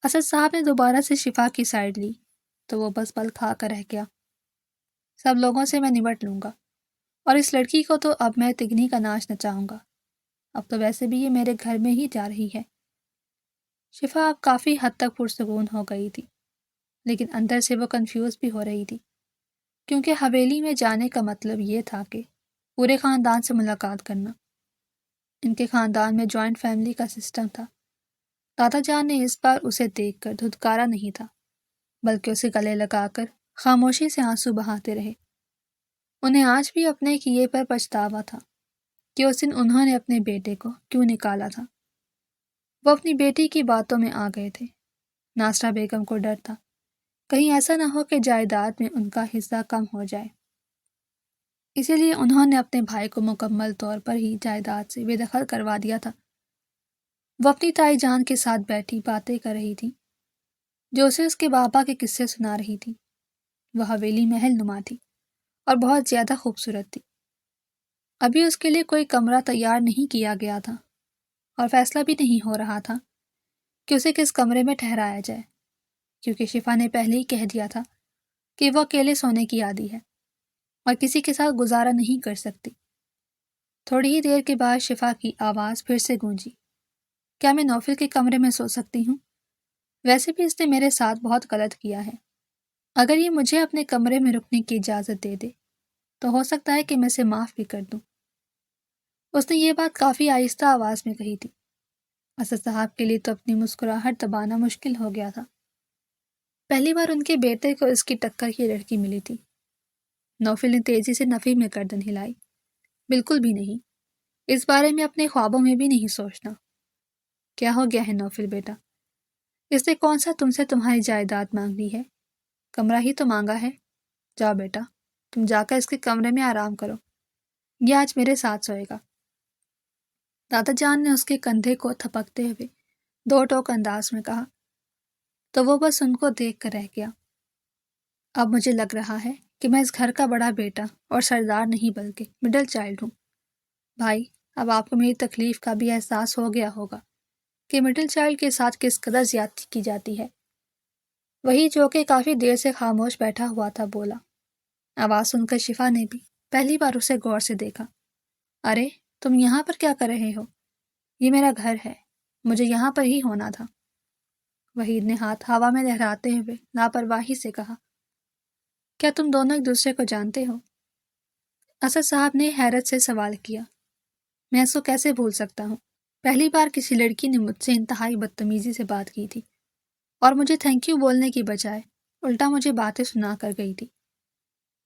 اسد صاحب نے دوبارہ سے شفا کی سائیڈ لی تو وہ بس پل کھا کر رہ گیا۔ سب لوگوں سے میں نمٹ لوں گا، اور اس لڑکی کو تو اب میں تگنی کا ناچ نچاؤں گا۔ اب تو ویسے بھی یہ میرے گھر میں ہی جا رہی ہے۔ شفا اب کافی حد تک پرسکون ہو گئی تھی، لیکن اندر سے وہ کنفیوز بھی ہو رہی تھی، کیونکہ حویلی میں جانے کا مطلب یہ تھا کہ پورے خاندان سے ملاقات کرنا۔ ان کے خاندان میں جوائنٹ فیملی کا سسٹم تھا۔ دادا جان نے اس بار اسے دیکھ کر دھتکارا نہیں تھا، بلکہ اسے گلے لگا کر خاموشی سے آنسو بہاتے رہے۔ انہیں آج بھی اپنے کیے پر پچھتاوا تھا کہ اس دن انہوں نے اپنے بیٹے کو کیوں نکالا تھا۔ وہ اپنی بیٹی کی باتوں میں آ گئے تھے۔ ناصرہ بیگم کو ڈر تھا کہیں ایسا نہ ہو کہ جائیداد میں ان کا حصہ کم ہو جائے، اسی لیے انہوں نے اپنے بھائی کو مکمل طور پر ہی جائیداد سے بے دخل کروا دیا تھا۔ وہ اپنی تائی جان کے ساتھ بیٹھی باتیں کر رہی تھی، جو اسے اس کے بابا کے قصے سنا رہی تھی۔ وہ حویلی محل نما تھی اور بہت زیادہ خوبصورت تھی۔ ابھی اس کے لیے کوئی کمرہ تیار نہیں کیا گیا تھا، اور فیصلہ بھی نہیں ہو رہا تھا کہ اسے کس کمرے میں ٹھہرایا جائے، کیونکہ شفا نے پہلے ہی کہہ دیا تھا کہ وہ اکیلے سونے کی عادی ہے اور کسی کے ساتھ گزارا نہیں کر سکتی۔ تھوڑی ہی دیر کے بعد شفا کی آواز پھر سے گونجی۔ کیا میں نوفل کے کمرے میں سو سکتی ہوں؟ ویسے بھی اس نے میرے ساتھ بہت غلط کیا ہے۔ اگر یہ مجھے اپنے کمرے میں رکنے کی اجازت دے دے تو ہو سکتا ہے کہ میں اسے معاف بھی کر دوں۔ اس نے یہ بات کافی آہستہ آواز میں کہی تھی۔ اسد صاحب کے لیے تو اپنی مسکراہٹ دبانا مشکل ہو گیا تھا۔ پہلی بار ان کے بیٹے کو اس کی ٹکر کی لڑکی ملی تھی۔ نوفل نے تیزی سے نفی میں گردن ہلائی۔ بالکل بھی نہیں، اس بارے میں اپنے خوابوں میں بھی نہیں سوچنا۔ کیا ہو گیا ہے نوفل بیٹا؟ اس نے کون سا تم سے تمہاری جائیداد مانگ لی ہے؟ کمرہ ہی تو مانگا ہے۔ جاؤ بیٹا، تم جا کر اس کے کمرے میں آرام کرو، یہ آج میرے ساتھ سوئے گا۔ دادا جان نے اس کے کندھے کو تھپکتے ہوئے دو ٹوک انداز میں کہا، تو وہ بس ان کو دیکھ کر رہ گیا۔ اب مجھے لگ رہا ہے کہ میں اس گھر کا بڑا بیٹا اور سردار نہیں بلکہ مڈل چائلڈ ہوں۔ بھائی، اب آپ کو میری تکلیف کا بھی احساس ہو گیا ہوگا کہ مڈل چائلڈ کے ساتھ کس قدر زیادتی کی جاتی ہے۔ وہی جو کہ کافی دیر سے خاموش بیٹھا ہوا تھا بولا۔ آواز سن کر شفا نے بھی پہلی بار اسے غور سے دیکھا۔ ارے تم یہاں پر کیا کر رہے ہو؟ یہ میرا گھر ہے، مجھے یہاں پر ہی ہونا تھا۔ وحید نے ہاتھ ہوا میں لہراتے ہوئے لاپرواہی سے کہا، کیا تم دونوں ایک دوسرے کو جانتے ہو؟ اسد صاحب نے حیرت سے سوال کیا۔ میں اس کو کیسے بھول سکتا ہوں؟ پہلی بار کسی لڑکی نے مجھ سے انتہائی بدتمیزی سے بات کی تھی، اور مجھے تھینک یو بولنے کی بجائے الٹا مجھے باتیں سنا کر گئی تھی۔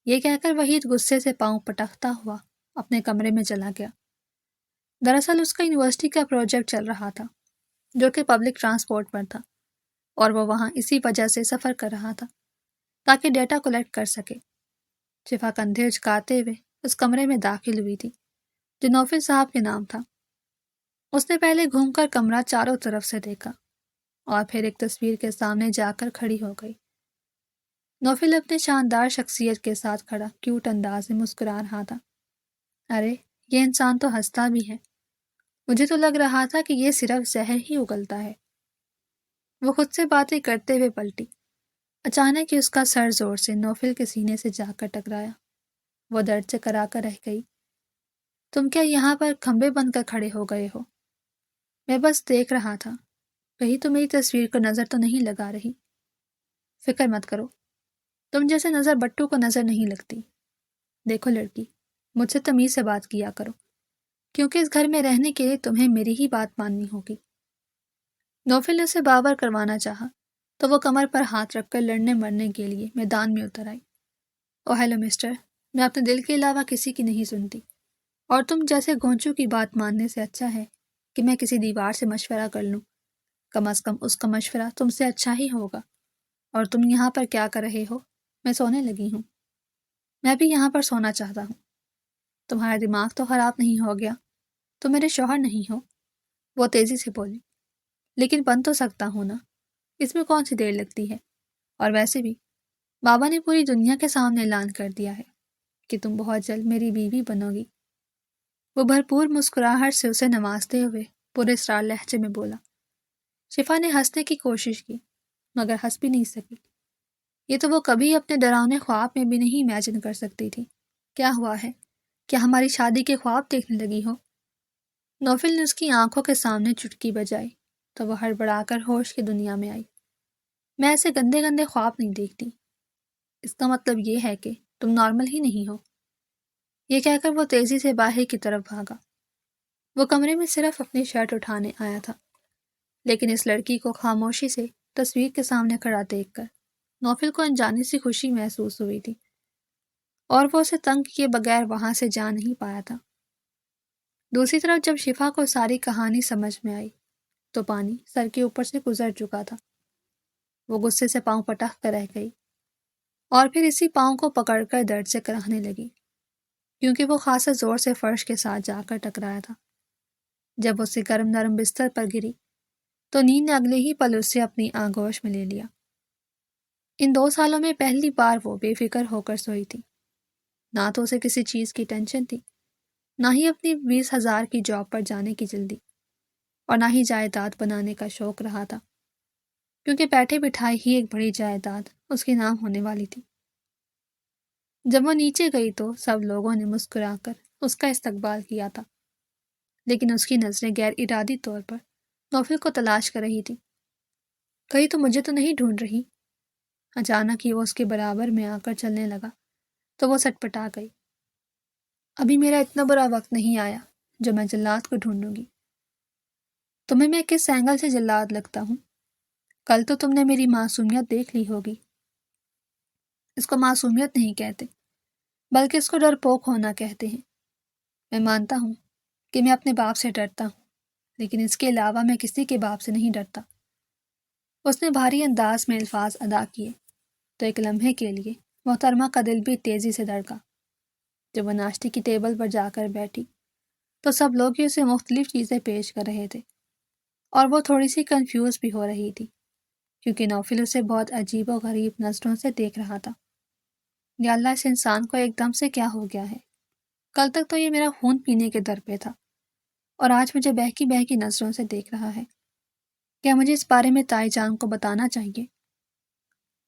یہ کہہ کر وحید غصے سے پاؤں پٹکتا ہوا اپنے کمرے میں چلا گیا۔ دراصل اس کا یونیورسٹی کا پروجیکٹ چل رہا تھا، جو کہ پبلک ٹرانسپورٹ پر تھا، اور وہ وہاں اسی وجہ سے سفر کر رہا تھا تاکہ ڈیٹا کلیکٹ کر سکے۔ شفا کندھے اچکاتے ہوئے اس کمرے میں داخل ہوئی تھی جو نوفل صاحب کے نام تھا۔ اس نے پہلے گھوم کر کمرہ چاروں طرف سے دیکھا اور پھر ایک تصویر کے سامنے جا کر کھڑی ہو گئی۔ نوفل اپنے شاندار شخصیت کے ساتھ کھڑا کیوٹ انداز میں مسکرا رہا تھا۔ ارے یہ انسان تو ہنستا بھی ہے، مجھے تو لگ رہا تھا کہ یہ صرف زہر ہی اگلتا ہے۔ وہ خود سے باتیں کرتے ہوئے پلٹی۔ اچانک ہی اس کا سر زور سے نوفل کے سینے سے جا کر ٹکرایا۔ وہ درد سے کرا کر رہ گئی۔ تم کیا یہاں پر کھمبے بن کر کھڑے ہو گئے ہو؟ میں بس دیکھ رہا تھا، کہیں تو میری تصویر کو نظر تو نہیں لگا رہی؟ فکر مت کرو، تم جیسے نظر بٹو کو نظر نہیں لگتی۔ دیکھو لڑکی، مجھ سے تمیز سے بات کیا کرو، کیونکہ اس گھر میں رہنے کے لیے تمہیں میری ہی بات ماننی ہوگی۔ نوفل نے اسے باور کروانا چاہا تو وہ کمر پر ہاتھ رکھ کر لڑنے مرنے کے لیے میدان میں اتر آئی۔ او ہیلو مسٹر، میں اپنے دل کے علاوہ کسی کی نہیں سنتی، اور تم جیسے گونچو کی بات ماننے سے اچھا ہے کہ میں کسی دیوار سے مشورہ کر لوں۔ کم از کم اس کا مشورہ تم سے اچھا ہی ہوگا۔ اور تم یہاں پر کیا کر رہے ہو؟ میں سونے لگی ہوں۔ میں بھی یہاں پر سونا چاہتا ہوں۔ تمہارا دماغ تو خراب نہیں ہو گیا؟ تم میرے شوہر نہیں ہو؟ وہ تیزی سے بولی۔ لیکن بن تو سکتا ہوں نا، اس میں کون سی دیر لگتی ہے؟ اور ویسے بھی بابا نے پوری دنیا کے سامنے اعلان کر دیا ہے کہ تم بہت جلد میری بیوی بنو گی۔ وہ بھرپور مسکراہٹ سے اسے نوازتے ہوئے پورے اسرار لہجے میں بولا۔ شفا نے ہنسنے کی کوشش کی مگر ہنس بھی نہیں سکی۔ یہ تو وہ کبھی اپنے ڈراؤنے خواب میں بھی نہیں امیجن کر سکتی تھی۔ کیا ہوا ہے؟ کیا ہماری شادی کے خواب دیکھنے لگی ہو؟ نوفل نے اس کی آنکھوں کے سامنے چٹکی بجائی تو وہ ہڑبڑا کر ہوش کی دنیا میں آئی۔ میں ایسے گندے گندے خواب نہیں دیکھتی۔ اس کا مطلب یہ ہے کہ تم نارمل ہی نہیں ہو۔ یہ کہہ کر وہ تیزی سے باہر کی طرف بھاگا۔ وہ کمرے میں صرف اپنی شرٹ اٹھانے آیا تھا، لیکن اس لڑکی کو خاموشی سے تصویر کے سامنے کھڑا دیکھ کر نوفل کو انجانی سی خوشی محسوس ہوئی تھی، اور وہ اسے تنگ کیے بغیر وہاں سے جا نہیں پایا تھا۔ دوسری طرف جب شفا کو ساری کہانی سمجھ میں آئی تو پانی سر کے اوپر سے گزر چکا تھا۔ وہ غصے سے پاؤں پٹک کر رہ گئی اور پھر اسی پاؤں کو پکڑ کر درد سے کراہنے لگی، کیونکہ وہ خاصا زور سے فرش کے ساتھ جا کر ٹکرایا تھا۔ جب وہ اسے گرم نرم بستر پر گری تو نیند نے اگلے ہی پل اسے اپنی آغوش میں لے لیا۔ ان 2 سالوں میں پہلی بار وہ بے فکر ہو کر سوئی تھی۔ نہ تو اسے کسی چیز کی ٹینشن تھی، نہ ہی اپنی 20,000 کی جاب پر جانے کی جلدی، اور نہ ہی جائیداد بنانے کا شوق رہا تھا، کیونکہ بیٹھے بٹھائے ہی ایک بڑی جائیداد اس کے نام ہونے والی تھی۔ جب وہ نیچے گئی تو سب لوگوں نے مسکرا کر اس کا استقبال کیا تھا، لیکن اس کی نظریں غیر ارادی طور پر نوفل کو تلاش کر رہی تھی۔ کہیں تو مجھے تو نہیں ڈھونڈ رہی؟ اچانک ہی وہ اس کے برابر میں آ کر چلنے لگا تو وہ سٹپٹا گئی۔ ابھی میرا اتنا برا وقت نہیں آیا جو میں جلاد کو ڈھونڈوں گی۔ تمہیں میں کس اینگل سے جلاد لگتا ہوں؟ کل تو تم نے میری معصومیت دیکھ لی ہوگی۔ اس کو معصومیت نہیں کہتے، بلکہ اس کو ڈرپوک ہونا کہتے ہیں۔ میں مانتا ہوں کہ میں اپنے باپ سے ڈرتا ہوں، لیکن اس کے علاوہ میں کسی کے باپ سے نہیں ڈرتا۔ اس نے بھاری انداز میں الفاظ ادا کیے تو ایک لمحے کے لیے محترمہ کا دل بھی تیزی سے دھڑکا۔ جب وہ ناشتے کی ٹیبل پر جا کر بیٹھی تو سب لوگ ہی اسے مختلف چیزیں پیش کر رہے تھے، اور وہ تھوڑی سی کنفیوز بھی ہو رہی تھی، کیونکہ نوفل اسے بہت عجیب و غریب نظروں سے دیکھ رہا تھا۔ یا اللہ، اس انسان کو ایک دم سے کیا ہو گیا ہے؟ کل تک تو یہ میرا خون پینے کے در پہ تھا، اور آج مجھے بہکی بہکی نظروں سے دیکھ رہا ہے۔ کیا مجھے اس بارے میں تائی جان کو بتانا چاہیے؟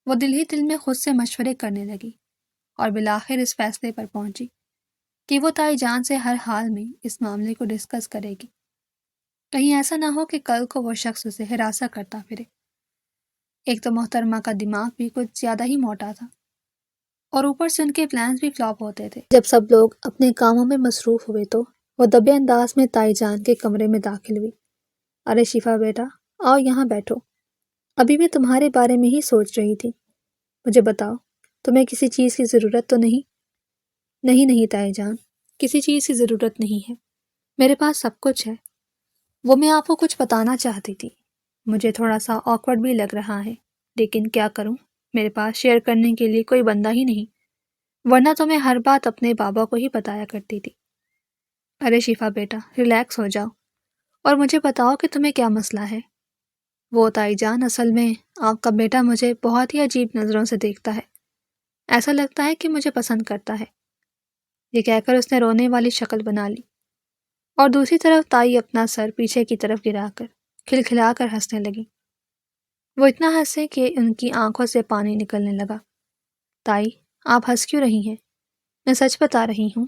وہ دل ہی دل میں خود سے مشورے کرنے لگی اور بالآخر اس فیصلے پر پہنچی کہ وہ تائی جان سے ہر حال میں اس معاملے کو ڈسکس کرے گی۔ کہیں ایسا نہ ہو کہ کل کو وہ شخص اسے ہراساں کرتا پھرے۔ ایک تو محترمہ کا دماغ بھی کچھ زیادہ ہی موٹا تھا، اور اوپر سے ان کے پلانز بھی فلاپ ہوتے تھے۔ جب سب لوگ اپنے کاموں میں مصروف ہوئے تو وہ دبے انداز میں تائی جان کے کمرے میں داخل ہوئی۔ ارے شفا بیٹا، آؤ یہاں بیٹھو۔ ابھی میں تمہارے بارے میں ہی سوچ رہی تھی۔ مجھے بتاؤ، تمہیں کسی چیز کی ضرورت تو نہیں؟ نہیں تائی جان، کسی چیز کی ضرورت نہیں ہے، میرے پاس سب کچھ ہے۔ وہ میں آپ کو کچھ بتانا چاہتی تھی۔ مجھے تھوڑا سا آکورڈ بھی لگ رہا ہے، لیکن کیا کروں، میرے پاس شیئر کرنے کے لیے کوئی بندہ ہی نہیں، ورنہ تو میں ہر بات اپنے بابا کو ہی بتایا کرتی تھی۔ ارے شفا بیٹا، ریلیکس ہو جاؤ اور مجھے بتاؤ کہ تمہیں کیا مسئلہ ہے۔ وہ تائی جان، اصل میں آپ کا بیٹا مجھے بہت ہی عجیب نظروں سے دیکھتا ہے، ایسا لگتا ہے کہ مجھے پسند کرتا ہے۔ یہ کہہ کر اس نے رونے والی شکل بنا لی، اور دوسری طرف تائی اپنا سر پیچھے کی طرف گرا کر کھلکھلا کر ہنسنے لگی۔ وہ اتنا ہنسے کہ ان کی آنکھوں سے پانی نکلنے لگا۔ تائی، آپ ہنس کیوں رہی ہیں؟ میں سچ بتا رہی ہوں،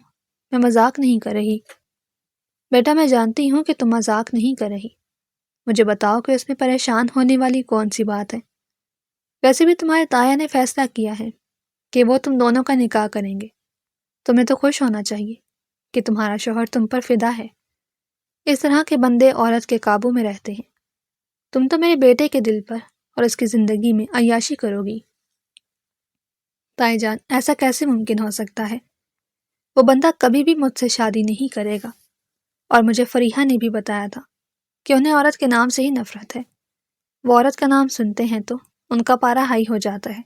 میں مذاق نہیں کر رہی۔ بیٹا، میں جانتی ہوں کہ تم مذاق نہیں کر رہی، مجھے بتاؤ کہ اس میں پریشان ہونے والی کون سی بات ہے؟ ویسے بھی تمہارے تایا نے فیصلہ کیا ہے کہ وہ تم دونوں کا نکاح کریں گے۔ تمہیں تو خوش ہونا چاہیے کہ تمہارا شوہر تم پر فدا ہے۔ اس طرح کے بندے عورت کے قابو میں رہتے ہیں۔ تم تو میرے بیٹے کے دل پر اور اس کی زندگی میں عیاشی کرو گی۔ تائی جان، ایسا کیسے ممکن ہو سکتا ہے؟ وہ بندہ کبھی بھی مجھ سے شادی نہیں کرے گا، اور مجھے فریحہ نے بھی بتایا تھا کہ انہیں عورت کے نام سے ہی نفرت ہے۔ وہ عورت کا نام سنتے ہیں تو ان کا پارا ہائی ہو جاتا ہے۔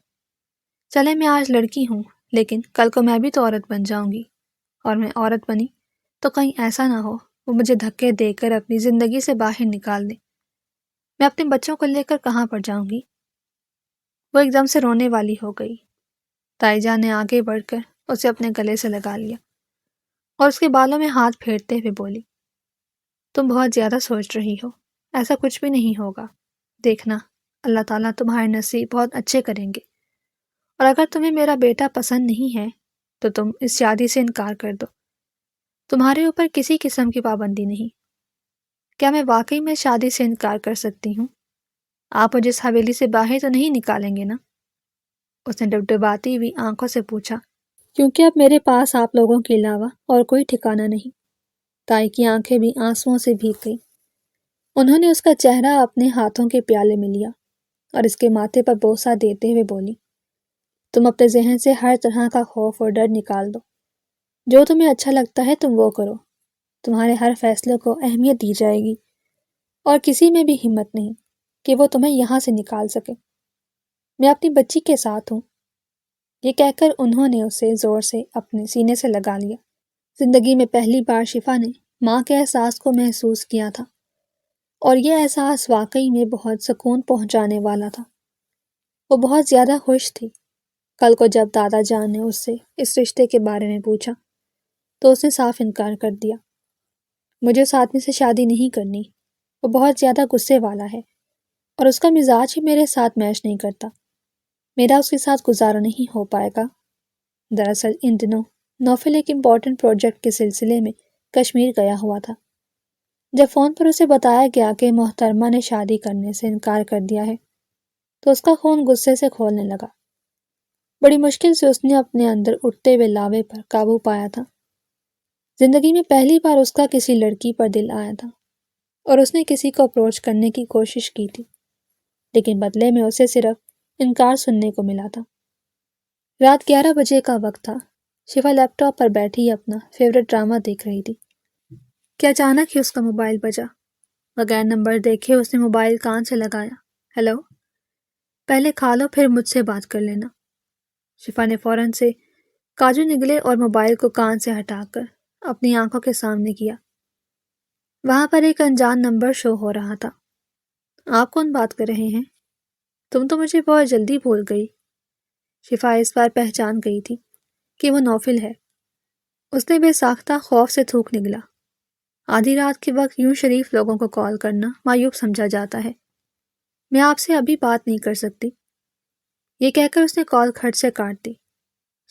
چلے میں آج لڑکی ہوں، لیکن کل کو میں بھی تو عورت بن جاؤں گی، اور میں عورت بنی تو کہیں ایسا نہ ہو وہ مجھے دھکے دے کر اپنی زندگی سے باہر نکال دے۔ میں اپنے بچوں کو لے کر کہاں پر جاؤں گی؟ وہ ایک دم سے رونے والی ہو گئی۔ تائی جان نے آگے بڑھ کر اسے اپنے گلے سے لگا لیا اور اس کے بالوں میں ہاتھ پھیرتے ہوئے بولی، تم بہت زیادہ سوچ رہی ہو، ایسا کچھ بھی نہیں ہوگا، دیکھنا اللہ تعالیٰ تمہارے نصیب بہت اچھے کریں گے، اور اگر تمہیں میرا بیٹا پسند نہیں ہے تو تم اس شادی سے انکار کر دو، تمہارے اوپر کسی قسم کی پابندی نہیں۔ کیا میں واقعی میں شادی سے انکار کر سکتی ہوں؟ آپ مجھے اس حویلی سے باہر تو نہیں نکالیں گے نا؟ اس نے ڈبڈباتی ہوئی آنکھوں سے پوچھا، کیونکہ اب میرے پاس آپ لوگوں کے علاوہ اور کوئی ٹھکانہ نہیں۔ تائی کی آنکھیں بھی آنسوؤں سے بھیگ گئیں۔ انہوں نے اس کا چہرہ اپنے ہاتھوں کے پیالے میں لیا اور اس کے ماتھے پر بوسہ دیتے ہوئے بولی، تم اپنے ذہن سے ہر طرح کا خوف اور ڈر نکال دو، جو تمہیں اچھا لگتا ہے تم وہ کرو، تمہارے ہر فیصلے کو اہمیت دی جائے گی، اور کسی میں بھی ہمت نہیں کہ وہ تمہیں یہاں سے نکال سکے۔ میں اپنی بچی کے ساتھ ہوں۔ یہ کہہ کر انہوں نے اسے زور سے اپنے سینے سے لگا لیا۔ زندگی میں پہلی بار شفا نے ماں کے احساس کو محسوس کیا تھا، اور یہ احساس واقعی میں بہت سکون پہنچانے والا تھا۔ وہ بہت زیادہ خوش تھی۔ کل کو جب دادا جان نے اس سے اس رشتے کے بارے میں پوچھا تو اس نے صاف انکار کر دیا۔ مجھے اس آدمی سے شادی نہیں کرنی، وہ بہت زیادہ غصے والا ہے، اور اس کا مزاج ہی میرے ساتھ میچ نہیں کرتا، میرا اس کے ساتھ گزارا نہیں ہو پائے گا۔ دراصل ان دنوں نوفل ایک امپورٹنٹ پروجیکٹ کے سلسلے میں کشمیر گیا ہوا تھا۔ جب فون پر اسے بتایا گیا کہ محترمہ نے شادی کرنے سے انکار کر دیا ہے تو اس کا خون غصے سے کھولنے لگا۔ بڑی مشکل سے اس نے اپنے اندر اٹھتے ہوئے لاوے پر قابو پایا تھا۔ زندگی میں پہلی بار اس کا کسی لڑکی پر دل آیا تھا، اور اس نے کسی کو اپروچ کرنے کی کوشش کی تھی، لیکن بدلے میں اسے صرف انکار سننے کو ملا تھا۔ رات 11 بجے کا وقت تھا۔ شفا لیپ ٹاپ پر بیٹھی اپنا فیوریٹ ڈرامہ دیکھ رہی تھی کہ اچانک ہی اس کا موبائل بجا۔ بغیر نمبر دیکھے اس نے موبائل کان سے لگایا۔ ہیلو، پہلے کھا لو پھر مجھ سے بات کر لینا۔ شفا نے فوراً سے کاجو نگلے اور موبائل کو کان سے ہٹا کر اپنی آنکھوں کے سامنے کیا۔ وہاں پر ایک انجان نمبر شو ہو رہا تھا۔ آپ کون بات کر رہے ہیں؟ تم تو مجھے بہت جلدی بھول گئی۔ شفا اس بار پہچان گئی تھی کہ وہ نوفل ہے۔ اس نے بے ساختہ خوف سے تھوک نگلا۔ آدھی رات کے وقت یوں شریف لوگوں کو کال کرنا معیوب سمجھا جاتا ہے۔ میں آپ سے ابھی بات نہیں کر سکتی۔ یہ کہہ کر اس نے کال کھٹ سے کاٹ دی۔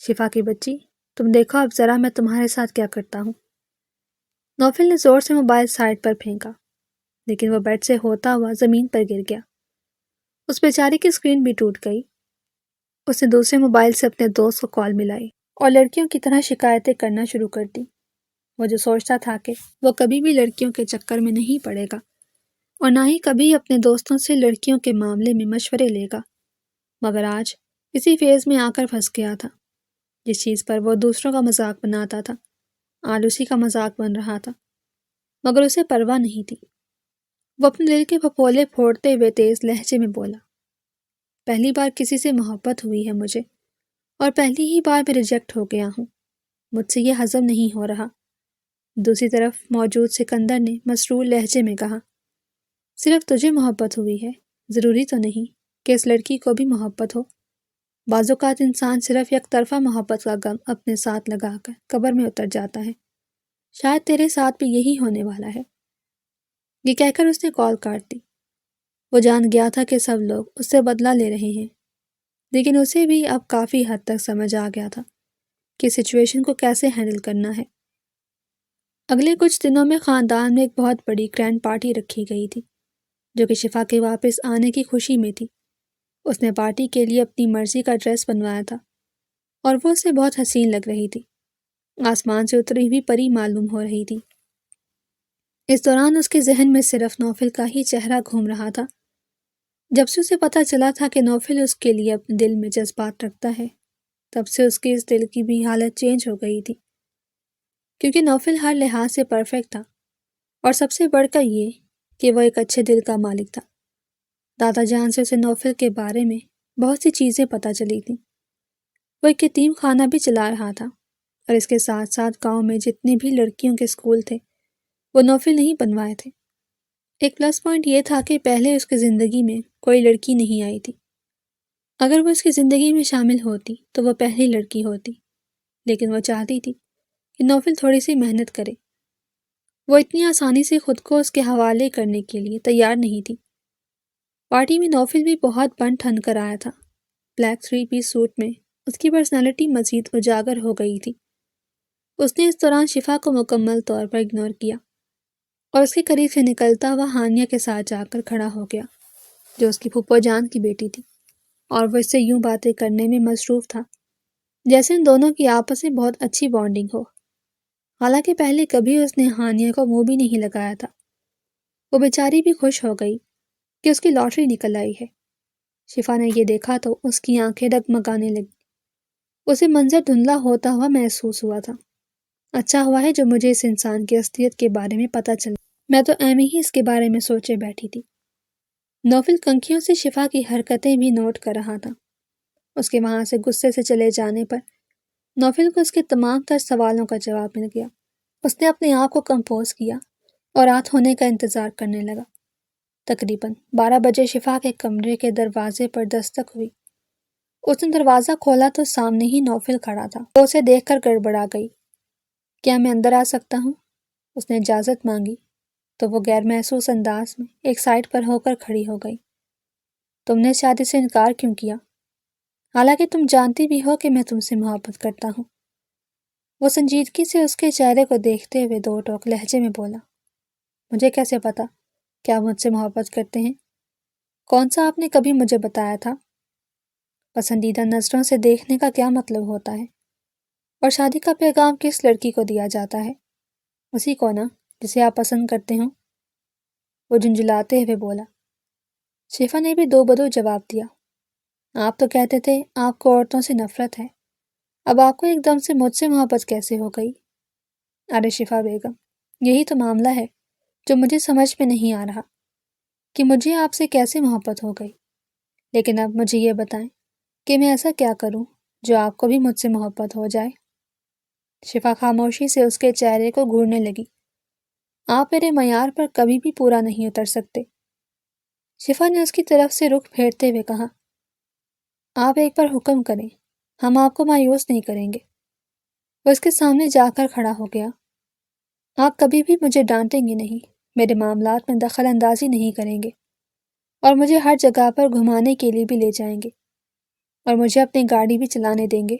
شفا کی بچی، تم دیکھو اب ذرا میں تمہارے ساتھ کیا کرتا ہوں۔ نوفل نے زور سے موبائل سائڈ پر پھینکا، لیکن وہ بیڈ سے ہوتا ہوا زمین پر گر گیا۔ اس بیچاری کی اسکرین بھی ٹوٹ گئی۔ اس نے دوسرے موبائل سے اپنے دوست کو کال ملائی اور لڑکیوں کی طرح شکایتیں کرنا شروع کر دی۔ وہ جو سوچتا تھا کہ وہ کبھی بھی لڑکیوں کے چکر میں نہیں پڑے گا، اور نہ ہی کبھی اپنے دوستوں سے لڑکیوں کے معاملے میں مشورے لے گا، مگر آج اسی فیز میں آ کر پھنس گیا تھا۔ جس چیز پر وہ دوسروں کا مذاق بناتا تھا آج اسی کا مذاق بن رہا تھا، مگر اسے پرواہ نہیں تھی۔ وہ اپنے دل کے پھپولے پھوڑتے ہوئے تیز لہجے میں بولا، پہلی بار کسی سے محبت ہوئی ہے مجھے، اور پہلی ہی بار میں ریجیکٹ ہو گیا ہوں، مجھ سے یہ ہضم نہیں ہو رہا۔ دوسری طرف موجود سکندر نے مسرور لہجے میں کہا، صرف تجھے محبت ہوئی ہے، ضروری تو نہیں کہ اس لڑکی کو بھی محبت ہو۔ بعض اوقات انسان صرف یک طرفہ محبت کا غم اپنے ساتھ لگا کر قبر میں اتر جاتا ہے، شاید تیرے ساتھ بھی یہی ہونے والا ہے۔ یہ کہہ کر اس نے کال کاٹ دی۔ وہ جان گیا تھا کہ سب لوگ اس سے بدلہ لے رہے ہیں، لیکن اسے بھی اب کافی حد تک سمجھ آ گیا تھا کہ سچویشن کو کیسے ہینڈل کرنا ہے۔ اگلے کچھ دنوں میں خاندان میں ایک بہت بڑی گرینڈ پارٹی رکھی گئی تھی، جو کہ شفا کے واپس آنے کی خوشی میں تھی۔ اس نے پارٹی کے لیے اپنی مرضی کا ڈریس بنوایا تھا، اور وہ اسے بہت حسین لگ رہی تھی، آسمان سے اتری ہوئی پری معلوم ہو رہی تھی۔ اس دوران اس کے ذہن میں صرف نوفل کا ہی چہرہ گھوم رہا تھا۔ جب سے اسے پتہ چلا تھا کہ نوفل اس کے لیے اپنے دل میں جذبات رکھتا ہے، تب سے اس کے اس دل کی بھی حالت چینج ہو گئی تھی، کیونکہ نوفل ہر لحاظ سے پرفیکٹ تھا، اور سب سے بڑھ کر یہ کہ وہ ایک اچھے دل کا مالک تھا۔ دادا جان سے اسے نوفل کے بارے میں بہت سی چیزیں پتہ چلی تھیں۔ وہ ایک یتیم خانہ بھی چلا رہا تھا اور اس کے ساتھ ساتھ گاؤں میں جتنے بھی لڑکیوں کے اسکول تھے وہ نوفل نہیں بنوائے تھے۔ ایک پلس پوائنٹ یہ تھا کہ پہلے اس کی زندگی میں کوئی لڑکی نہیں آئی تھی۔ اگر وہ اس کی زندگی میں شامل ہوتی تو وہ پہلی لڑکی ہوتی، لیکن وہ چاہتی تھی کہ نوفل تھوڑی سی محنت کرے۔ وہ اتنی آسانی سے خود کو اس کے حوالے کرنے کے لیے تیار نہیں تھی۔ پارٹی میں نوفل بھی بہت بن ٹھن کر آیا تھا۔ بلیک 3 پیس سوٹ میں اس کی پرسنالٹی مزید اجاگر ہو گئی تھی۔ اس نے اس دوران شفا کو مکمل طور پر اگنور کیا اور اس کے قریب سے نکلتا ہوا ہانیہ کے ساتھ جا کر کھڑا ہو گیا، جو اس کی پھپھو جان کی بیٹی تھی، اور وہ اس سے یوں باتیں کرنے میں مصروف تھا جیسے ان دونوں کی آپس میں بہت اچھی بانڈنگ ہو۔ حالانکہ پہلے کبھی اس نے ہانیہ کو منہ بھی نہیں لگایا تھا۔ وہ بیچاری بھی خوش ہو گئی کہ اس کی لاٹری نکل آئی ہے۔ شفا نے یہ دیکھا تو اس کی آنکھیں ڈگمگانے لگیں۔ اسے منظر دھندلا ہوتا ہوا محسوس ہوا تھا۔ اچھا ہوا ہے جو مجھے اس انسان کی اصلیت کے بارے میں پتہ چلا، میں تو ایویں ہی اس کے بارے میں سوچے بیٹھی تھی۔ نوفل کنکھیوں سے شفا کی حرکتیں بھی نوٹ کر رہا تھا۔ اس کے وہاں سے غصے سے چلے جانے پر نوفل کو اس کے تمام تر سوالوں کا جواب مل گیا۔ اس نے اپنے آپ کو کمپوز کیا اور رات ہونے کا انتظار کرنے لگا۔ تقریباً 12 بجے شفا کے کمرے کے دروازے پر دستک ہوئی۔ اس نے دروازہ کھولا تو سامنے ہی نوفل کھڑا تھا۔ وہ اسے دیکھ کر گڑبڑا گئی۔ کیا میں اندر آ سکتا ہوں؟ اس نے اجازت مانگی تو وہ غیر محسوس انداز میں ایک سائڈ پر ہو کر کھڑی ہو گئی۔ تم نے شادی سے انکار کیوں کیا؟ حالانکہ تم جانتی بھی ہو کہ میں تم سے محبت کرتا ہوں۔ وہ سنجیدگی سے اس کے چہرے کو دیکھتے ہوئے دو ٹوک لہجے میں بولا، مجھے کیسے پتا کہ آپ مجھ سے محبت کرتے ہیں؟ کون سا آپ نے کبھی مجھے بتایا تھا؟ پسندیدہ نظروں سے دیکھنے کا کیا مطلب ہوتا ہے؟ اور شادی کا پیغام کس لڑکی کو دیا جاتا ہے؟ اسی کو نا جسے آپ پسند کرتے ہوں؟ وہ جھنجھلاتے ہوئے بولا۔ شفا نے بھی دو بدو جواب دیا، آپ تو کہتے تھے آپ کو عورتوں سے نفرت ہے، اب آپ کو ایک دم سے مجھ سے محبت کیسے ہو گئی؟ ارے شفا بیگم، یہی تو معاملہ ہے جو مجھے سمجھ میں نہیں آ رہا کہ مجھے آپ سے کیسے محبت ہو گئی۔ لیکن اب مجھے یہ بتائیں کہ میں ایسا کیا کروں جو آپ کو بھی مجھ سے محبت ہو جائے؟ شفا خاموشی سے اس کے چہرے کو گھورنے لگی۔ آپ میرے معیار پر کبھی بھی پورا نہیں اتر سکتے۔ شفا نے اس کی طرف سے رخ پھیرتے ہوئے کہا، آپ ایک بار حکم کریں، ہم آپ کو مایوس نہیں کریں گے۔ وہ اس کے سامنے جا کر کھڑا ہو گیا۔ آپ کبھی بھی مجھے ڈانٹیں گے نہیں، میرے معاملات میں دخل اندازی نہیں کریں گے، اور مجھے ہر جگہ پر گھمانے کے لیے بھی لے جائیں گے، اور مجھے اپنی گاڑی بھی چلانے دیں گے۔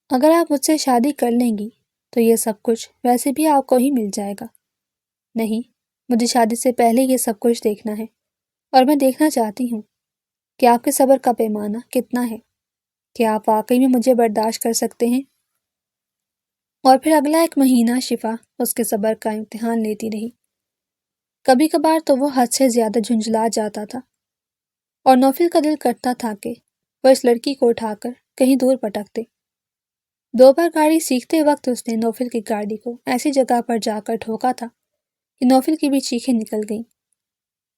اگر آپ مجھ سے شادی کر لیں گی تو یہ سب کچھ ویسے بھی آپ کو ہی مل جائے گا۔ نہیں، مجھے شادی سے پہلے یہ سب کچھ دیکھنا ہے، اور میں دیکھنا چاہتی ہوں کہ آپ کے صبر کا پیمانہ کتنا ہے، کہ آپ واقعی میں مجھے برداشت کر سکتے ہیں۔ اور پھر اگلا 1 مہینہ شفا اس کے صبر کا امتحان لیتی رہی۔ کبھی کبھار تو وہ حد سے زیادہ جھنجھلا جاتا تھا، اور نوفل کا دل کرتا تھا کہ وہ اس لڑکی کو اٹھا کر کہیں دور پٹک دے۔ 2 بار گاڑی سیکھتے وقت اس نے نوفل کی گاڑی کو ایسی جگہ پر جا کر ٹھوکا تھا کہ نوفل کی بھی چیخیں نکل گئیں۔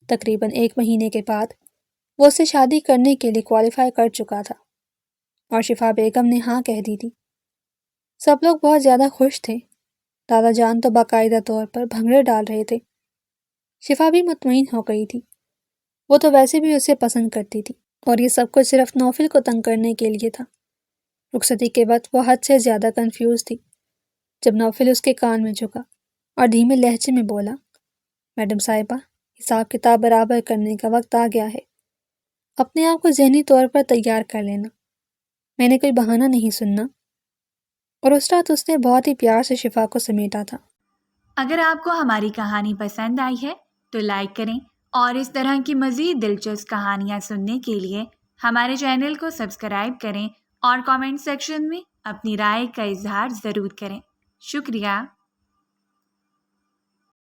تقریباً 1 مہینے کے بعد وہ اسے شادی کرنے کے لیے کوالیفائی کر چکا تھا، اور شفا بیگم نے ہاں کہہ دی تھی۔ سب لوگ بہت زیادہ خوش تھے۔ دادا جان تو باقاعدہ طور پر بھنگڑے ڈال رہے تھے۔ شفا بھی مطمئن ہو گئی تھی، وہ تو ویسے بھی اسے پسند کرتی تھی، اور یہ سب کچھ صرف نوفل کو تنگ کرنے کے لیے تھا۔ رخصتی کے وقت وہ حد سے زیادہ کنفیوز تھی جب نوفل اس کے کان میں جھکا اور دھیمے لہجے میں بولا، میڈم صاحبہ، حساب کتاب برابر کرنے کا وقت آ گیا ہے، اپنے آپ کو ذہنی طور پر تیار کر لینا، میں نے کوئی بہانہ نہیں سننا۔ اور اس رات اس نے بہت ہی پیار سے شفا کو سمیٹا تھا۔ اگر آپ کو ہماری کہانی پسند آئی ہے تو لائک کریں، اور اس طرح کی مزید دلچسپ کہانیاں سننے کے لیے ہمارے چینل کو سبسکرائب کریں، اور کامنٹ سیکشن میں اپنی رائے کا اظہار ضرور کریں۔ شکریہ۔